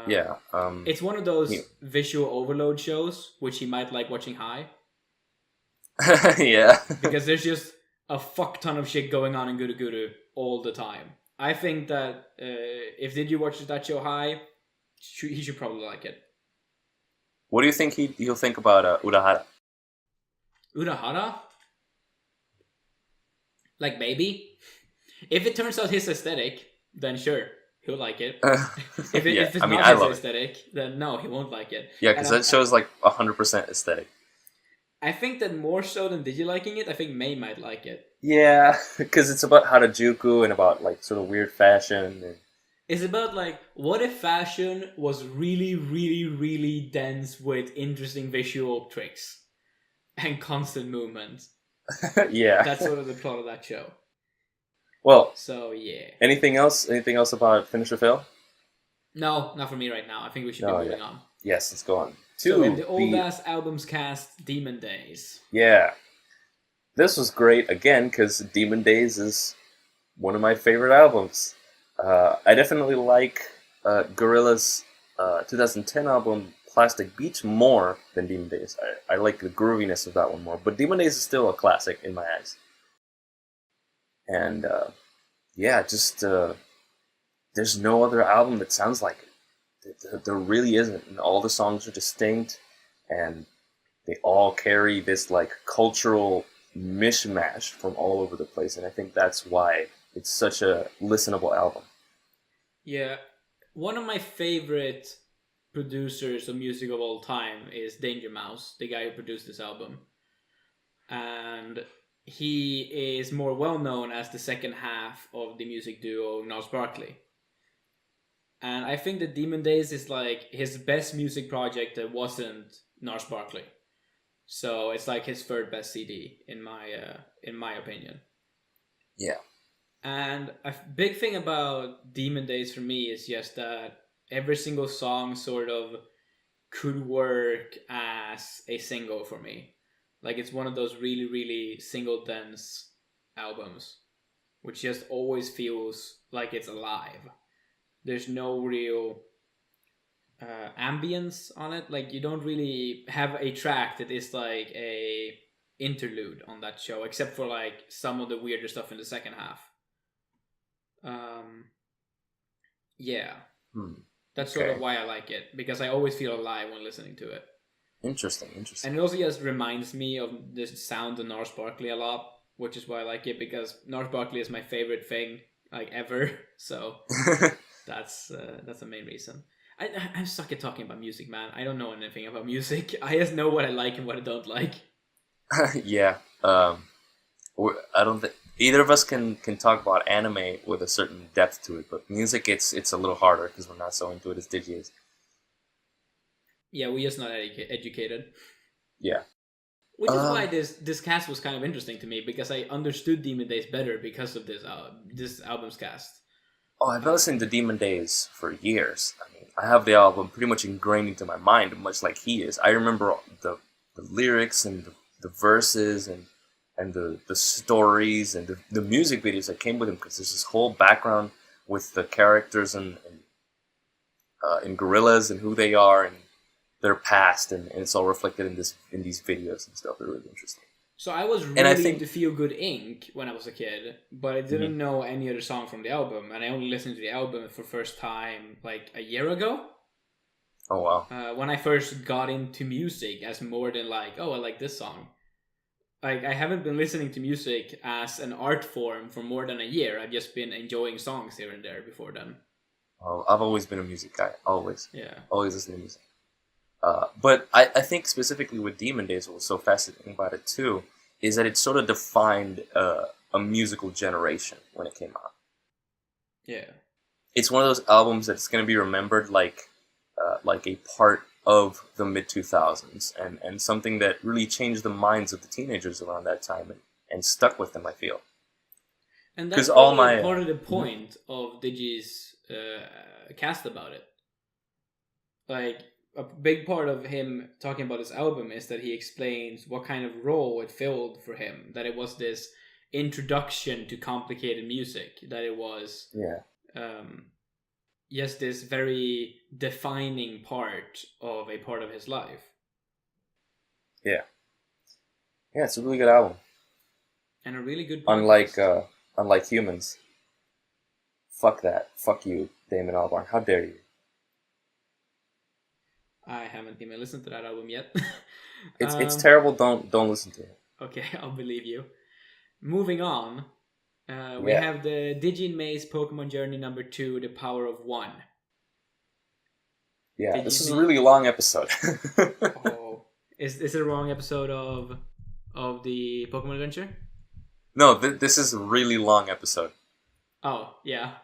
Yeah. It's one of those Yeah. visual overload shows, which he might like watching high, yeah. because there's just a fuck ton of shit going on in Guru Guru all the time. I think that if did you watch that show high, he should probably like it. What do you think he'll think about Urahara? Urahara? Like, maybe? If it turns out his aesthetic, then sure, he'll like it. If it's I mean, not I his love it. aesthetic, then no, he won't like it. Yeah, because And that show's like 100% aesthetic. I think that more so than Digi liking it, I think May might like it. Yeah, because it's about Harajuku and about like sort of weird fashion. And... It's about like, what if fashion was really, really, really dense with interesting visual tricks and constant movement? yeah. That's sort of the plot of that show. Well, So yeah. anything else? Anything else about Finish or Fail? No, not for me right now. I think we should No, be moving on. Yes, let's go on. So we have the old ass albums cast, Demon Days. Yeah. This was great, again, because Demon Days is one of my favorite albums. I definitely like Gorilla's 2010 album, Plastic Beach, more than Demon Days. I like the grooviness of that one more, but Demon Days is still a classic in my eyes. And, yeah, just, there's no other album that sounds like it. There really isn't. And all the songs are distinct, and they all carry this like cultural mishmash from all over the place, and I think that's why it's such a listenable album. Yeah, one of my favorite producers of music of all time is Danger Mouse, the guy who produced this album. And he is more well known as the second half of the music duo Gnarls Barkley. And I think that Demon Days is like his best music project that wasn't Gnarls Barkley. So it's like his third best CD in my opinion. Yeah. And a big thing about Demon Days for me is just that every single song sort of could work as a single for me. Like, it's one of those really, really single dense albums, which just always feels like it's alive. There's no real ambience on it. Like, you don't really have a track that is like a interlude on that show, except for like some of the weirder stuff in the second half. Yeah. That's sort of why I like it, because I always feel alive when listening to it. Interesting. And it also just reminds me of the sound of Gnarls Barkley a lot, which is why I like it, because Gnarls Barkley is my favorite thing like ever. So that's the main reason. I suck at talking about music, man. I don't know anything about music. I just know what I like and what I don't like. Yeah. I don't think either of us can talk about anime with a certain depth to it, but music, it's a little harder because we're not so into it as Digi is. Yeah, we're just not educated. Yeah. Which is why this cast was kind of interesting to me, because I understood Demon Days better because of this album's cast. Oh, I've been listening to Demon Days for years. I mean, I have the album pretty much ingrained into my mind, much like he is. I remember the lyrics and the verses and the stories and the music videos that came with him, because there's this whole background with the characters and gorillas and who they are and their past, and it's all reflected in these videos and stuff. They're really interesting. So I was really into Feel Good Inc. when I was a kid, but I didn't know any other song from the album, and I only listened to the album for the first time like a year ago. Oh wow! When I first got into music as more than like, oh, I like this song. Like, I haven't been listening to music as an art form for more than a year. I've just been enjoying songs here and there before then. Oh, I've always been a music guy. Always. Yeah. Always listen to music. But I think specifically with Demon Days, what was so fascinating about it too is that it sort of defined a musical generation when it came out. Yeah. It's one of those albums that's going to be remembered like a part of the mid-2000s and something that really changed the minds of the teenagers around that time and stuck with them, I feel. And that's part of the point of Digi's cast about it. Like, a big part of him talking about his album is that he explains what kind of role it filled for him. That it was this introduction to complicated music. That it was just this very defining part of his life. Yeah. Yeah, it's a really good album. And a really good podcast. Unlike Humans. Fuck that. Fuck you, Damon Albarn. How dare you? I haven't even listened to that album yet. It's terrible. Don't listen to it. Okay, I'll believe you. Moving on, we have the Digi Maze Pokemon Journey number 2, The Power of One. Yeah, this is a really long episode. Oh, is it a wrong episode of the Pokemon Adventure? No, this is a really long episode. Oh yeah,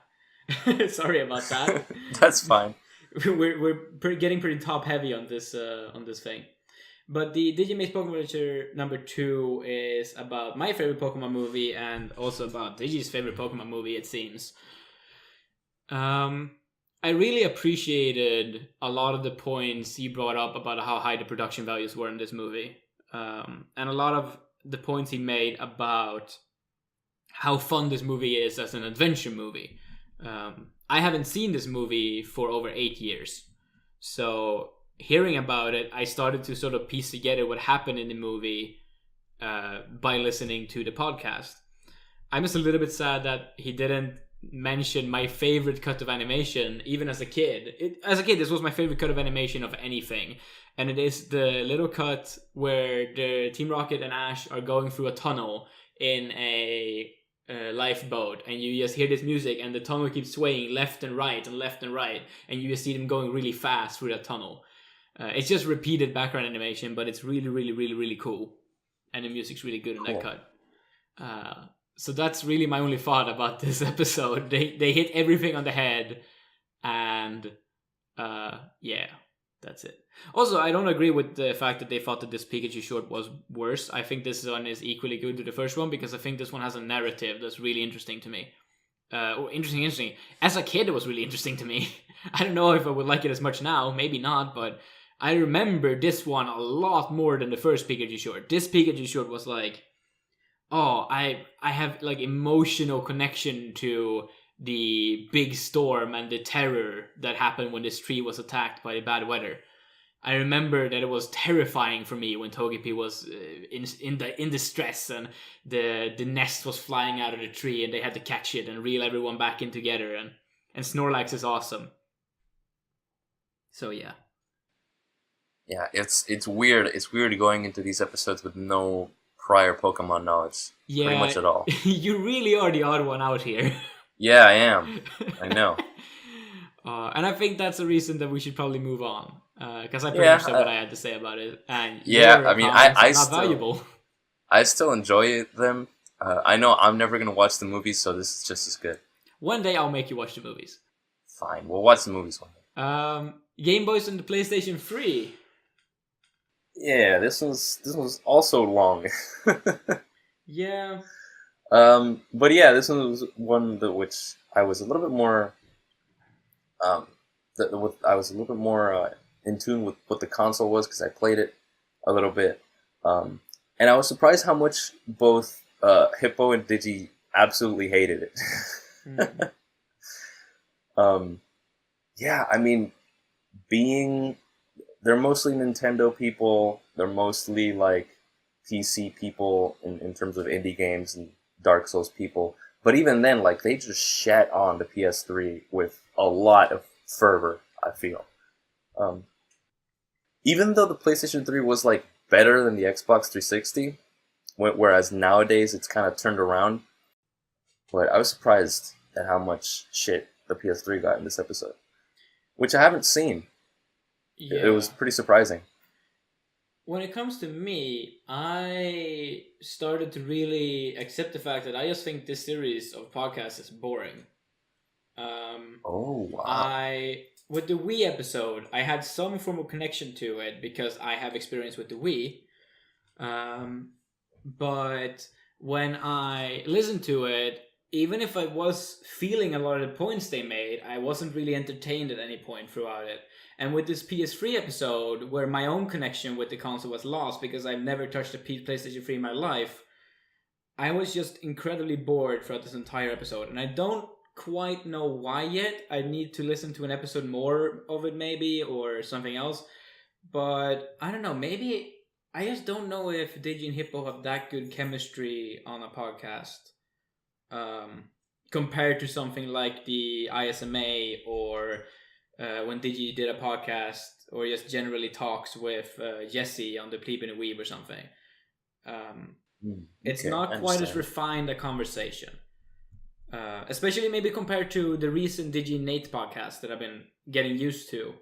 sorry about that. That's fine. We're getting pretty top heavy on this thing, but the Digimaze Pokemon Adventure number 2 is about my favorite Pokemon movie and also about Digi's favorite Pokemon movie, it seems. I really appreciated a lot of the points he brought up about how high the production values were in this movie, and a lot of the points he made about how fun this movie is as an adventure movie. I haven't seen this movie for over 8 years. So hearing about it, I started to sort of piece together what happened in the movie by listening to the podcast. I'm just a little bit sad that he didn't mention my favorite cut of animation, even as a kid. As a kid, this was my favorite cut of animation of anything. And it is the little cut where the Team Rocket and Ash are going through a tunnel in a lifeboat, and you just hear this music and the tunnel keeps swaying left and right, and you just see them going really fast through that tunnel. It's just repeated background animation, but it's really, really, really, really cool, and the music's really good in that cut. So that's really my only thought about this episode. They hit everything on the head, and yeah, that's it. Also, I don't agree with the fact that they thought that this Pikachu short was worse. I think this one is equally good to the first one, because I think this one has a narrative that's really interesting to me. Interesting. As a kid, it was really interesting to me. I don't know if I would like it as much now. Maybe not, but I remember this one a lot more than the first Pikachu short. This Pikachu short was like, oh, I have like emotional connection to the big storm and the terror that happened when this tree was attacked by the bad weather. I remember that it was terrifying for me when Togepi was in distress and the nest was flying out of the tree and they had to catch it and reel everyone back in together, and Snorlax is awesome. So yeah. Yeah, it's weird. It's weird going into these episodes with no prior Pokemon knowledge. Yeah, pretty much at all. You really are the odd one out here. Yeah, I am. I know. And I think that's a reason that we should probably move on. Because I pretty Yeah, much said what I had to say about it. And yeah, your I mean, comments I are not still valuable. I still enjoy them. I know I'm never gonna watch the movies, so this is just as good. One day I'll make you watch the movies. Fine, we'll watch the movies one day. Game Boys and the PlayStation 3. Yeah, this was also long. Yeah. But yeah, this one was one that which I was a little bit more in tune with what the console was because I played it a little bit. And I was surprised how much both Hippo and Digi absolutely hated it. Yeah, I mean, they're mostly Nintendo people. They're mostly like PC people in terms of indie games and Dark Souls people. But even then, like, they just shat on the PS3 with a lot of fervor, I feel. Even though the PlayStation 3 was like better than the Xbox 360, whereas nowadays it's kind of turned around. But I was surprised at how much shit the PS3 got in this episode, which I haven't seen. Yeah. It was pretty surprising. When it comes to me, I started to really accept the fact that I just think this series of podcasts is boring. Oh, wow. With the Wii episode, I had some form of connection to it because I have experience with the Wii. But when I listened to it, even if I was feeling a lot of the points they made, I wasn't really entertained at any point throughout it. And with this PS3 episode, where my own connection with the console was lost because I've never touched a PlayStation 3 in my life, I was just incredibly bored throughout this entire episode. And I don't quite know why yet. I need to listen to an episode more of it maybe, or something else. But I don't know, maybe I just don't know if Digi and Hippo have that good chemistry on a podcast. Compared to something like the ISMA or when Digi did a podcast or just generally talks with Jesse on the Plebe and the Weeb or something. It's not quite as refined a conversation. Especially maybe compared to the recent Digi and Nate podcast that I've been getting used to.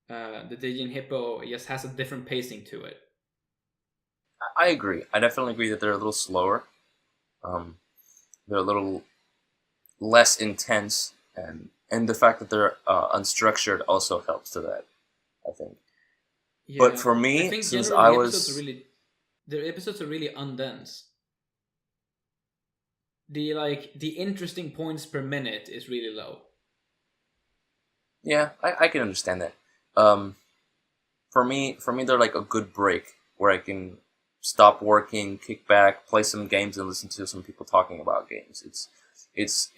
The Digi and Hippo just has a different pacing to it. I agree. I definitely agree that they're a little slower. They're a little less intense, and the fact that they're unstructured also helps to that, I think. Yeah, but for me, I think since I was... their episodes are really undense. The interesting points per minute is really low. Yeah, I can understand that. For me, they're like a good break where I can stop working, kick back, play some games, and listen to some people talking about games. It's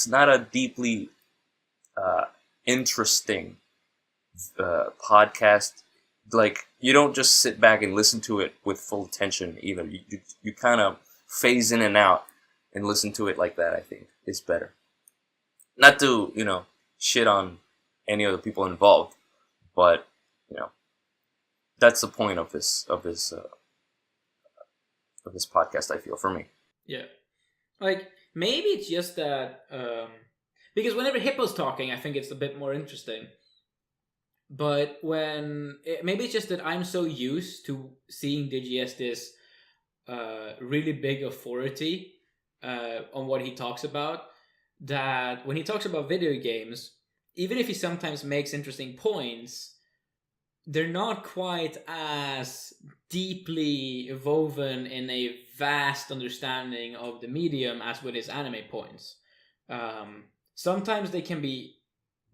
not a deeply interesting podcast. Like, you don't just sit back and listen to it with full attention either. You kind of phase in and out and listen to it like that. I think is better. Not to shit on any of the people involved, but that's the point of this podcast, I feel, for me. Yeah. Like, maybe it's just that because whenever Hippo's talking, I think it's a bit more interesting. But maybe it's just that I'm so used to seeing Digi as this really big authority on what he talks about, that when he talks about video games, even if he sometimes makes interesting points, they're not quite as deeply woven in a vast understanding of the medium as with his anime points. Sometimes they can be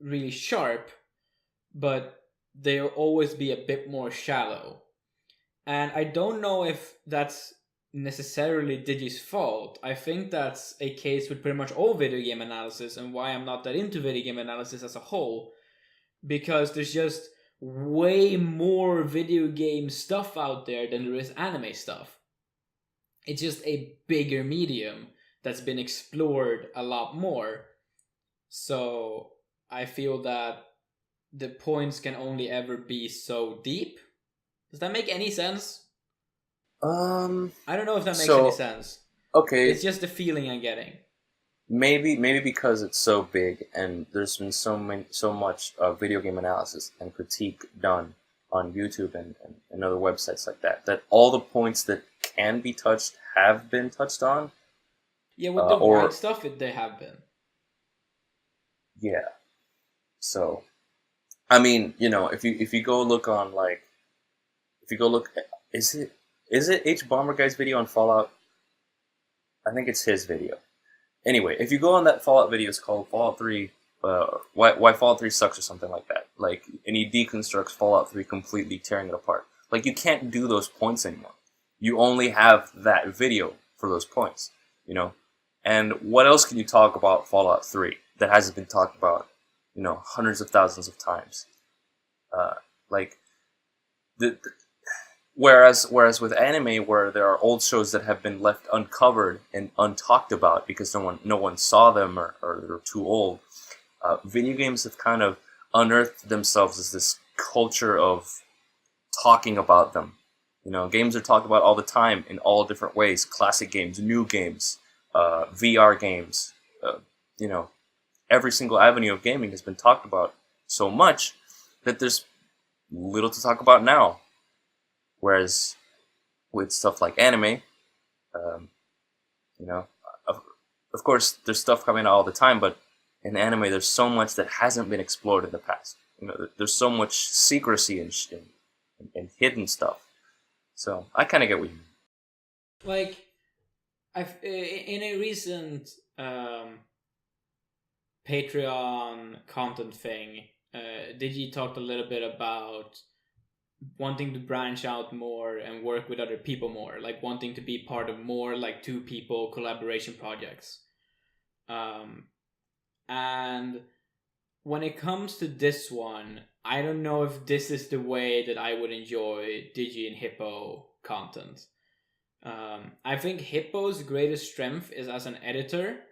really sharp, but they'll always be a bit more shallow. And I don't know if that's necessarily Digi's fault. I think that's a case with pretty much all video game analysis, and why I'm not that into video game analysis as a whole, because there's just way more video game stuff out there than there is anime stuff. It's just a bigger medium that's been explored a lot more. So I feel that the points can only ever be so deep. Does that make any sense? I don't know if that makes any sense. Okay. It's just the feeling I'm getting. Maybe because it's so big and there's been so much video game analysis and critique done on YouTube and other websites like that all the points that can be touched have been touched on. Yeah, with the wide stuff, they have been. Yeah. So, I mean, if you go look on is it H Bomber Guy's video on Fallout? I think it's his video. Anyway, if you go on that Fallout video, it's called Fallout 3, why Fallout 3 sucks or something like that. Like, and he deconstructs Fallout 3 completely, tearing it apart. Like, you can't do those points anymore. You only have that video for those points, And what else can you talk about Fallout 3 that hasn't been talked about, hundreds of thousands of times? Whereas with anime, where there are old shows that have been left uncovered and untalked about because no one saw them or they're too old, video games have kind of unearthed themselves as this culture of talking about them. Games are talked about all the time in all different ways. Classic games, new games, VR games. Every single avenue of gaming has been talked about so much that there's little to talk about now. Whereas with stuff like anime, of course, there's stuff coming out all the time, but in anime, there's so much that hasn't been explored in the past. There's so much secrecy and hidden stuff. So I kind of get what you mean. Like, in a recent Patreon content thing, Digi talked a little bit about wanting to branch out more and work with other people more, like wanting to be part of more like 2 people collaboration projects. And when it comes to this one, I don't know if this is the way that I would enjoy Digi and Hippo content. I think Hippo's greatest strength is as an editor.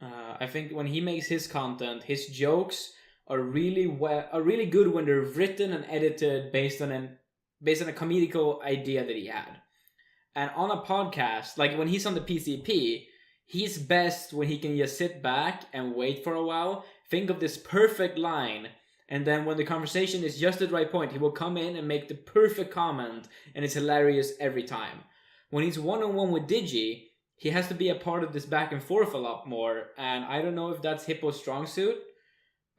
I think when he makes his content, his jokes are really good when they're written and edited based on a comedical idea that he had. And on a podcast, like when he's on the PCP, he's best when he can just sit back and wait for a while, think of this perfect line, and then when the conversation is just at the right point, he will come in and make the perfect comment, and it's hilarious every time. When he's one-on-one with Digi, he has to be a part of this back and forth a lot more, and I don't know if that's Hippo's strong suit.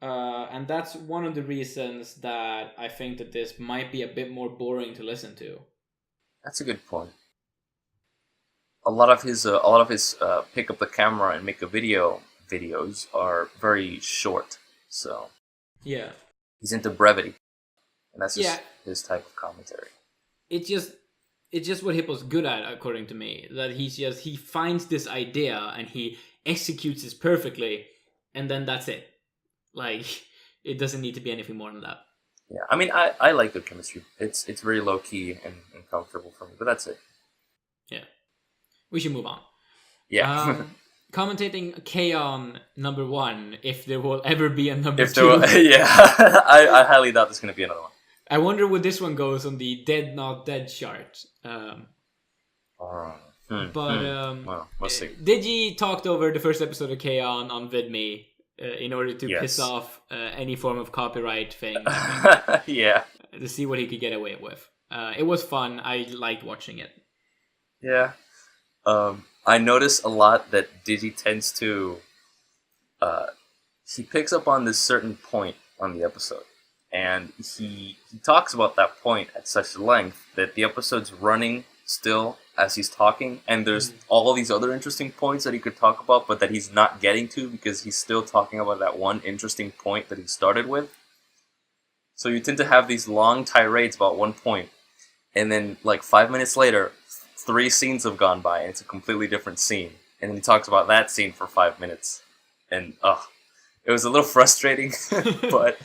And that's one of the reasons that I think that this might be a bit more boring to listen to. That's a good point. A lot of his pick up the camera and make a videos are very short. So yeah, he's into brevity, and that's just his type of commentary. It's just what Hippo's good at, according to me. That he finds this idea and he executes it perfectly, and then that's it. Like, it doesn't need to be anything more than that. Yeah, I mean, I like their chemistry. It's very low key and comfortable for me, but that's it. Yeah, we should move on. Yeah, commentating K-On! #1, if there will ever be a number 2. I highly doubt there's going to be another one. I wonder where this one goes on the Dead Not Dead chart. Well, we'll see. Digi talked over the first episode of K-On! On VidMe. In order to piss off any form of copyright thing. Yeah. To see what he could get away with. It was fun. I liked watching it. Yeah. I notice a lot that Digi tends to... he picks up on this certain point on the episode. And he talks about that point at such length that the episode's running still as he's talking, and there's all these other interesting points that he could talk about, but that he's not getting to because he's still talking about that one interesting point that he started with. So you tend to have these long tirades about one point, and then like 5 minutes later, 3 scenes have gone by, and it's a completely different scene. And then he talks about that scene for 5 minutes, and it was a little frustrating, but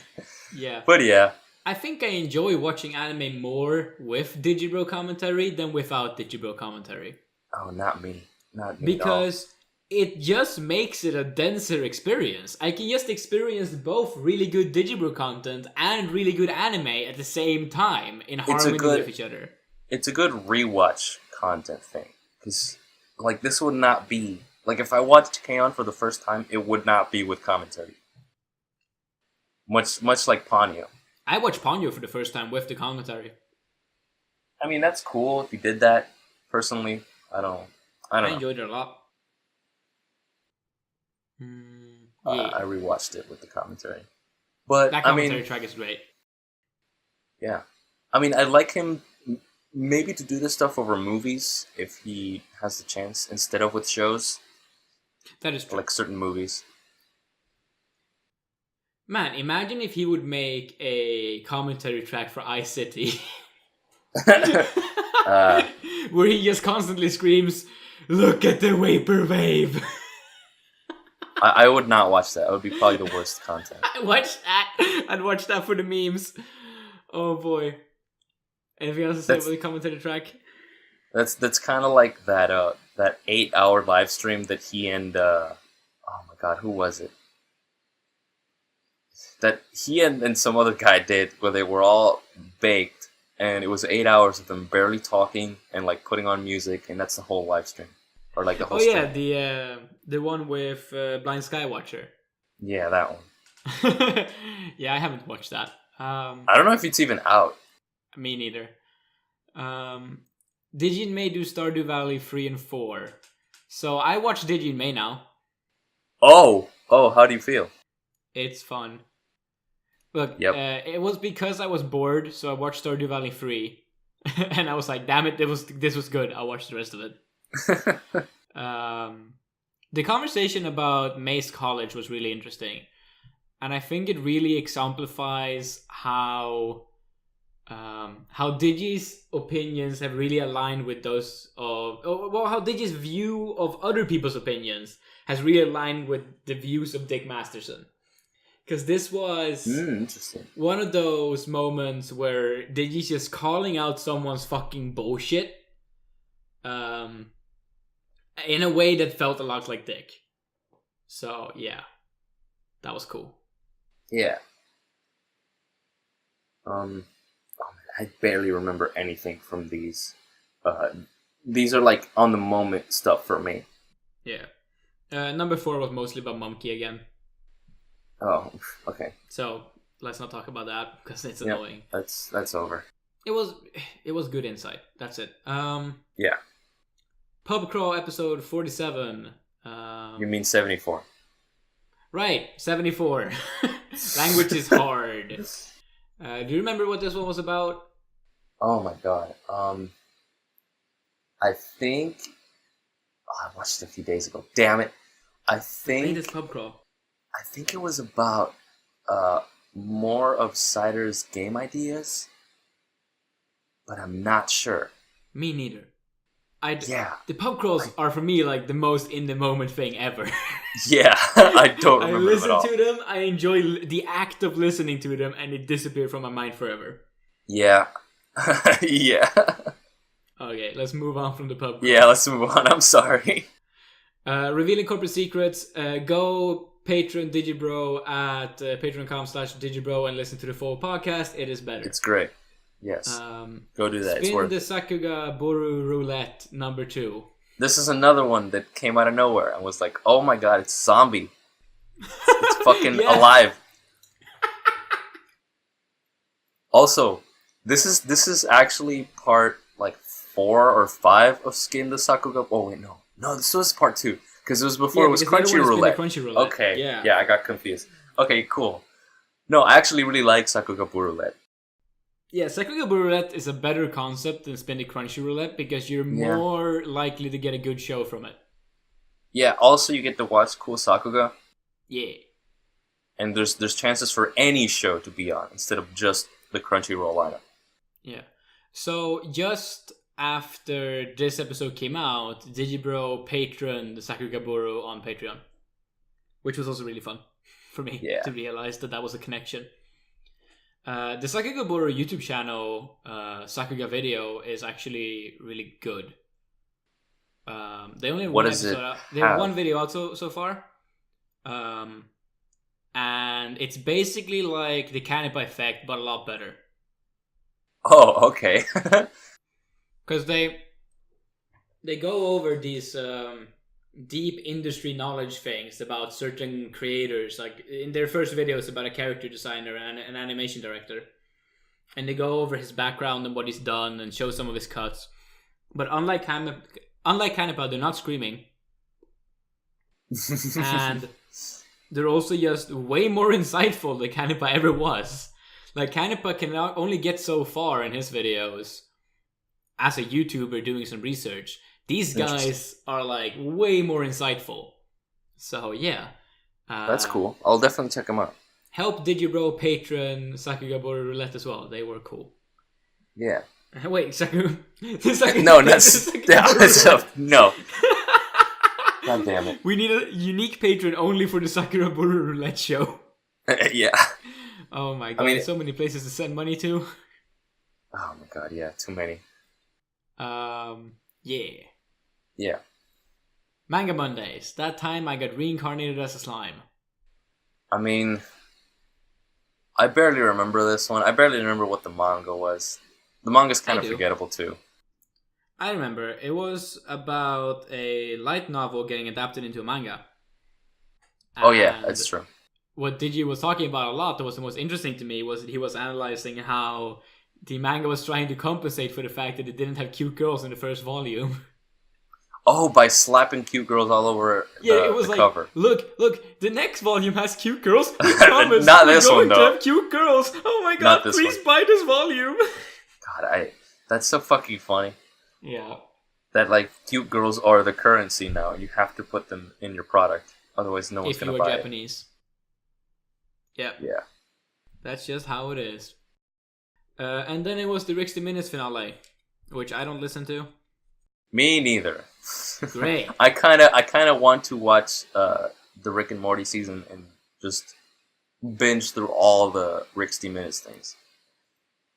yeah. I think I enjoy watching anime more with Digibro commentary than without Digibro commentary. Oh, not me. Not me. Because it just makes it a denser experience. I can just experience both really good Digibro content and really good anime at the same time in harmony with each other. It's a good rewatch content thing. Because, like, this would not be... Like, if I watched K-On! For the first time, it would not be with commentary. Much like Ponyo. I watched Ponyo for the first time with the commentary. I mean, that's cool if you did that. Personally, I don't know. I enjoyed it a lot. Yeah. I rewatched it with the commentary. But, that commentary track is great. Yeah. I mean, I'd like him maybe to do this stuff over movies if he has the chance, instead of with shows. That is true. Like certain movies. Man, imagine if he would make a commentary track for iCity. Where he just constantly screams, "Look at the vaporwave!" I would not watch that. It would be probably the worst content. I'd watch that for the memes. Oh boy. Anything else to say about the commentary track? That's kind of like that 8-hour live stream that he and oh my god, who was it? That he and some other guy did, where they were all baked, and it was 8 hours of them barely talking and like putting on music, and that's the whole live stream, or like the whole. Yeah, the one with Blind Skywatcher. Yeah, that one. Yeah, I haven't watched that. I don't know if it's even out. Me neither. Digi in May do Stardew Valley 3 and 4. So I watched Digi in May now. Oh, how do you feel? It's fun. Look, yep. It was because I was bored, so I watched Stardew Valley 3. And I was like, damn it, this was good. I'll watch the rest of it. The conversation about May's college was really interesting. And I think it really exemplifies how Digi's opinions have really aligned with those of... Well, how Digi's view of other people's opinions has really aligned with the views of Dick Masterson. Because this was interesting. One of those moments where Digi's just calling out someone's fucking bullshit in a way that felt a lot like Dick. So, yeah. That was cool. Yeah. I barely remember anything from these. These are like on the moment stuff for me. Yeah. Number 4 was mostly about Monkey again. Oh, okay. So let's not talk about that because it's annoying. That's over. It was good insight. That's it. Yeah. Pub Crawl episode 47. You mean 74? Right, 74. Language is hard. Do you remember what this one was about? Oh my god. I think... I watched it a few days ago. Damn it. I think... Latest Pub Crawl. I think it was about more of Cider's game ideas. But I'm not sure. Me neither. The pub crawls are for me like the most in the moment thing ever. Yeah, I don't remember I listen them at all. to them, I enjoy the act of listening to them, and it disappeared from my mind forever. Yeah. Yeah. Okay, let's move on from the pub crawl. Yeah, let's move on. I'm sorry. Revealing corporate secrets. Go Patreon Digibro at patreon.com/Digibro and listen to the full podcast. It is better. It's great. Yes. Go do that. It's worth the Sakuga Boru Roulette number 2. This is another one that came out of nowhere and was like, oh my god, it's zombie. It's fucking alive. Also, this is actually part like 4 or 5 of Skin the Sakuga. Oh wait, no, this was part 2 because it was before it was Crunchy Roulette. Okay, yeah, I got confused. Okay, cool. No, I actually really like Sakuga Roulette. Yeah, Sakuga Roulette is a better concept than Spin the Crunchy Roulette because you're more likely to get a good show from it. Yeah, also you get to watch cool Sakuga. Yeah. And there's chances for any show to be on instead of just the Crunchyroll lineup. Yeah. So just after this episode came out, Digibro patroned the Sakuga Boru on Patreon. Which was also really fun for me to realize that was a connection. The Sakuga Boru YouTube channel, Sakuga Video, is actually really good. They only have What one does episode it out. They have have? one video out so far. And it's basically like the Canepa effect, but a lot better. Oh, okay. Because they go over these deep industry knowledge things about certain creators. Like in their first video, it's about a character designer and an animation director. And they go over his background and what he's done and show some of his cuts. But unlike Canepa, they're not screaming. And they're also just way more insightful than Canepa ever was. Like, Canepa can only get so far in his videos as a YouTuber doing some research. These guys are, like, way more insightful. So, yeah. That's cool. I'll definitely check them out. Help Digibro, Patron, Sakugaboro Roulette as well. They were cool. Yeah. Wait, No, no. God damn it. We need a unique patron only for the Sakugaboro Roulette show. Yeah. Oh my god, I mean, so many places to send money to. Oh my god, yeah, too many. Yeah. Yeah. Manga Mondays. That time I got reincarnated as a slime. I mean, I barely remember this one. I barely remember what the manga was. The manga's kind of forgettable too. I remember. It was about a light novel getting adapted into a manga. Oh yeah, that's true. What Digi was talking about a lot that was the most interesting to me was that he was analyzing how the manga was trying to compensate for the fact that it didn't have cute girls in the first volume. Oh, by slapping cute girls all over the cover. Look, the next volume has cute girls. We promise Not we're this going one, though. to have cute girls. Oh my god, please buy this volume. God, that's so fucking funny. Yeah. That, like, cute girls are the currency now. You have to put them in your product. Otherwise, no one's going to buy it. If you are Japanese. Yeah. Yeah. That's just how it is. And then it was the 60 Minutes finale, which I don't listen to. Me neither. Great. I kind of want to watch the Rick and Morty season and just binge through all the 60 Minutes things.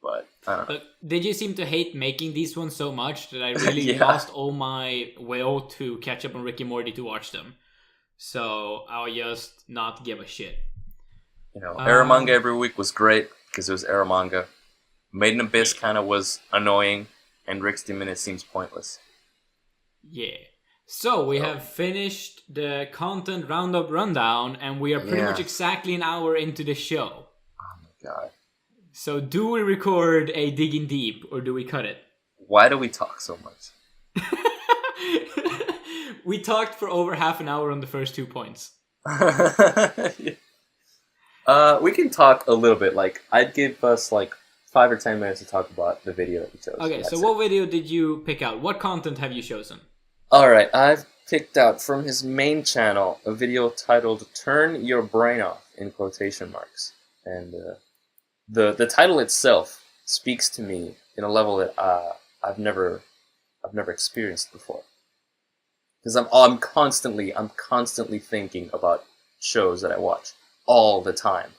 But I don't know. But did you seem to hate making these ones so much that I really lost all my will to catch up on Rick and Morty to watch them? So I'll just not give a shit. You know, Aramanga every week was great because it was Aramanga. Made in Abyss kind of was annoying, and 60 Minutes seems pointless. Yeah. So we have finished the content roundup rundown, and we are pretty much exactly an hour into the show. Oh my god. So do we record a Digging Deep, or do we cut it? Why do we talk so much? We talked for over half an hour on the first 2 points. We can talk a little bit. Like, I'd give us like 5 or 10 minutes to talk about the video that we chose. Okay, so what video did you pick out? What content have you chosen? Alright, I've picked out from his main channel a video titled "Turn Your Brain Off" in quotation marks. And the title itself speaks to me in a level that I've never experienced before. Because I'm constantly thinking about shows that I watch all the time.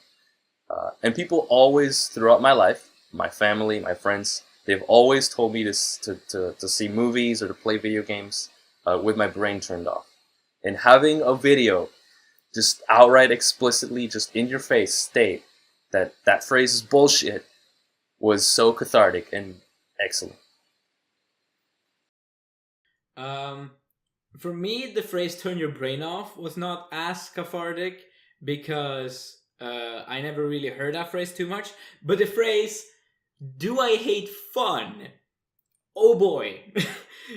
And people always, throughout my life, my family, my friends, they've always told me to see movies or to play video games with my brain turned off. And having a video just outright explicitly, just in your face, state that phrase is bullshit was so cathartic and excellent. For me, the phrase "turn your brain off" was not as cathartic because I never really heard that phrase too much. But the phrase "do I hate fun?" Oh boy.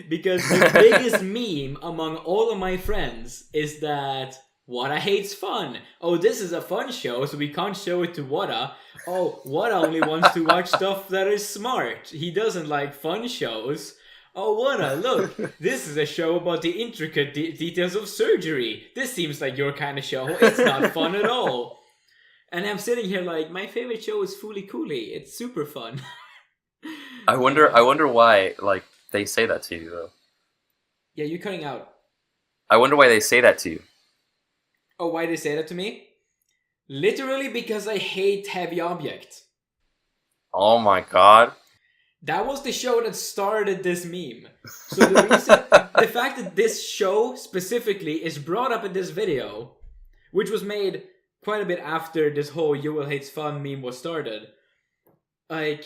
Because the biggest meme among all of my friends is that Whatta hates fun. Oh, this is a fun show, so we can't show it to Whatta. Oh, Whatta only wants to watch stuff that is smart. He doesn't like fun shows. Oh, Whatta, look, this is a show about the intricate details of surgery. This seems like your kind of show. It's not fun at all. And I'm sitting here like, my favorite show is Fooly Cooly. It's super fun. I wonder why, like, they say that to you, though. Yeah, you're cutting out. I wonder why they say that to you. Oh, why they say that to me? Literally because I hate heavy objects. Oh my god. That was the show that started this meme. So the fact that this show specifically is brought up in this video, which was made quite a bit after this whole "You Will Hate's Fun" meme was started, like,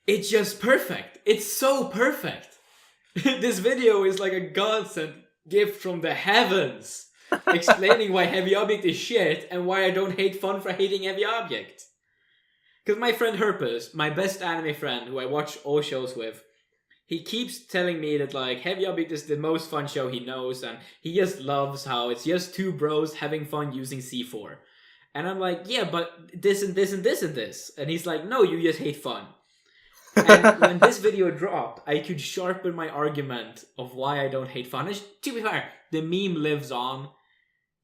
it's just perfect. It's so perfect. This video is like a godsend gift from the heavens, explaining why Heavy Object is shit and why I don't hate fun for hating Heavy Object. Because my friend Herpes, my best anime friend, who I watch all shows with, he keeps telling me that like Heavy Object is the most fun show he knows, and he just loves how it's just two bros having fun using C4. And I'm like, yeah, but this and this and this and this. And he's like, no, you just hate fun. And when this video dropped, I could sharpen my argument of why I don't hate fun. And to be fair, the meme lives on.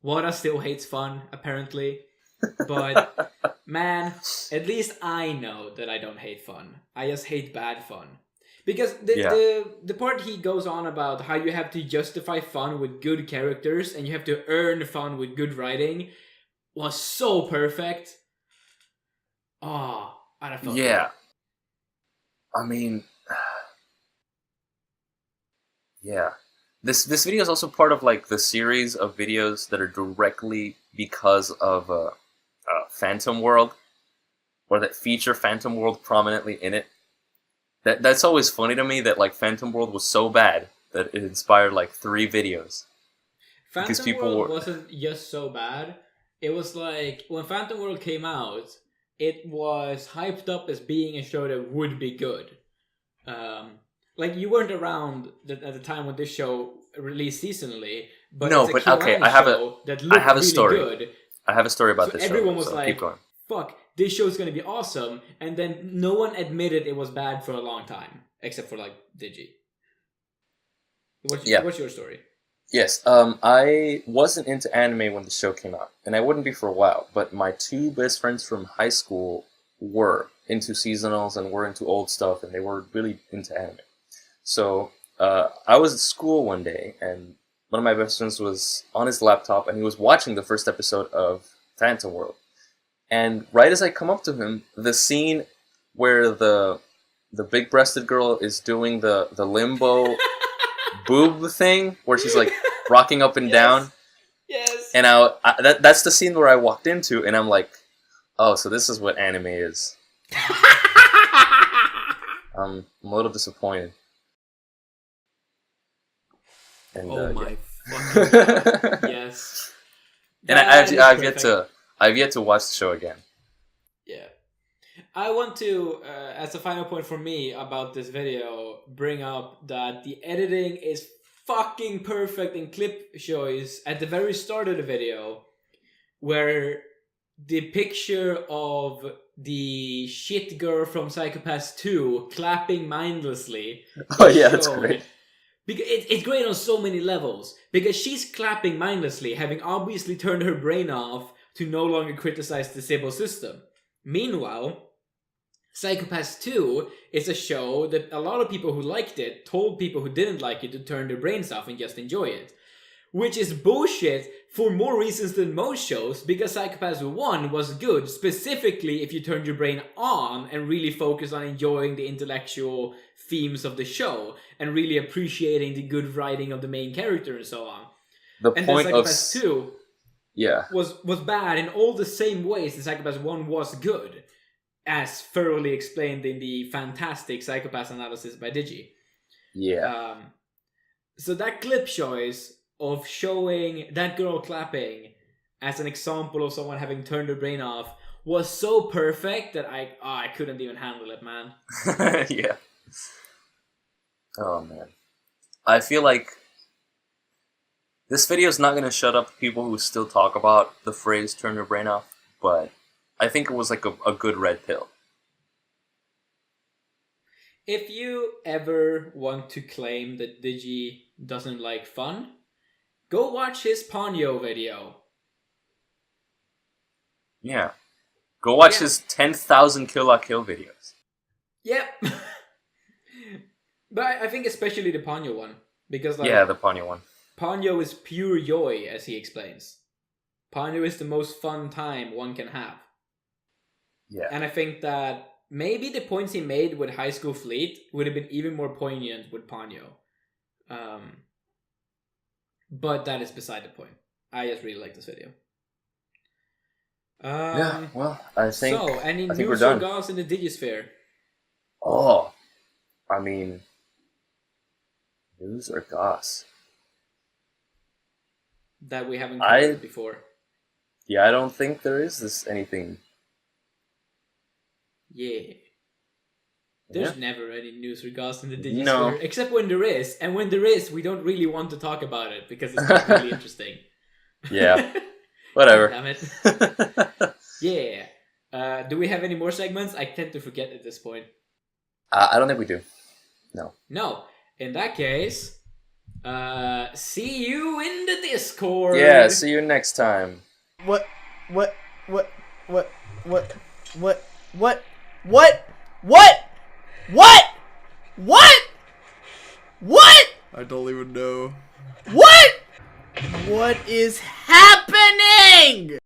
Whatta still hates fun, apparently. But, man, at least I know that I don't hate fun. I just hate bad fun. Because the part he goes on about how you have to justify fun with good characters and you have to earn fun with good writing was so perfect. Oh, I felt yeah. I mean, yeah. This video is also part of like the series of videos that are directly because of Phantom World, or that feature Phantom World prominently in it. That's always funny to me that like Phantom World was so bad that it inspired like 3 videos. Phantom World wasn't just so bad. It was like when Phantom World came out, it was hyped up as being a show that would be good. Like you weren't around at the time when this show released seasonally, but no, it's a but Kill okay, Anime I have show a that looked really story. Good. I have a story about So this show. Everyone was so like, keep going. "Fuck, this show's gonna be awesome," and then no one admitted it was bad for a long time, except for like Digi. What's your story? Yes, I wasn't into anime when the show came out, and I wouldn't be for a while, but my 2 best friends from high school were into seasonals and were into old stuff, and they were really into anime. So, I was at school one day, and one of my best friends was on his laptop, and he was watching the first episode of Phantom World. And right as I come up to him, the scene where the big-breasted girl is doing the limbo boob thing, where she's like rocking up and down. Yes. And that's the scene where I walked into, and I'm like, oh, so this is what anime is. I'm a little disappointed. And, oh my fucking god! Yes. And I've yet to watch the show again. Yeah. I want to, as a final point for me about this video, bring up that the editing is fucking perfect in clip choice at the very start of the video, where the picture of the shit girl from Psychopaths 2 clapping mindlessly. Oh yeah, that's great. Because it's great on so many levels. Because she's clapping mindlessly, having obviously turned her brain off to no longer criticize the civil system. Meanwhile, Psychopaths 2 is a show that a lot of people who liked it told people who didn't like it to turn their brains off and just enjoy it. Which is bullshit for more reasons than most shows, because Psychopaths 1 was good, specifically if you turned your brain on and really focused on enjoying the intellectual themes of the show, and really appreciating the good writing of the main character and so on. And then Psychopaths 2 was bad in all the same ways that Psychopaths 1 was good, as thoroughly explained in the fantastic Psychopaths analysis by Digi. Yeah. So that clip choice of showing that girl clapping as an example of someone having turned their brain off was so perfect that I couldn't even handle it, man. Yeah. Oh man. I feel like this video is not going to shut up people who still talk about the phrase turn your brain off, but I think it was like a good red pill. If you ever want to claim that Digi doesn't like fun, go watch his Ponyo video. Yeah. Go watch his 10,000 Kill La Kill videos. Yep. But I think especially the Ponyo one. Because the Ponyo one. Ponyo is pure joy, as he explains. Ponyo is the most fun time one can have. Yeah. And I think that maybe the points he made with High School Fleet would have been even more poignant with Ponyo. But that is beside the point. I just really like this video. Yeah, well, I think so. Any I think news we're or done. goss in the Digisphere? Oh, I mean, news or goss? That we haven't covered before. Yeah, I don't think there is anything. Yeah. There's never any news or goss in the Digisphere. No. Except when there is. And when there is, we don't really want to talk about it because it's not really interesting. Yeah. Whatever. Damn it. Yeah. Do we have any more segments? I tend to forget at this point. I don't think we do. No. No. In that case, see you in the Discord. Yeah, see you next time. What? I don't even know. What is happening?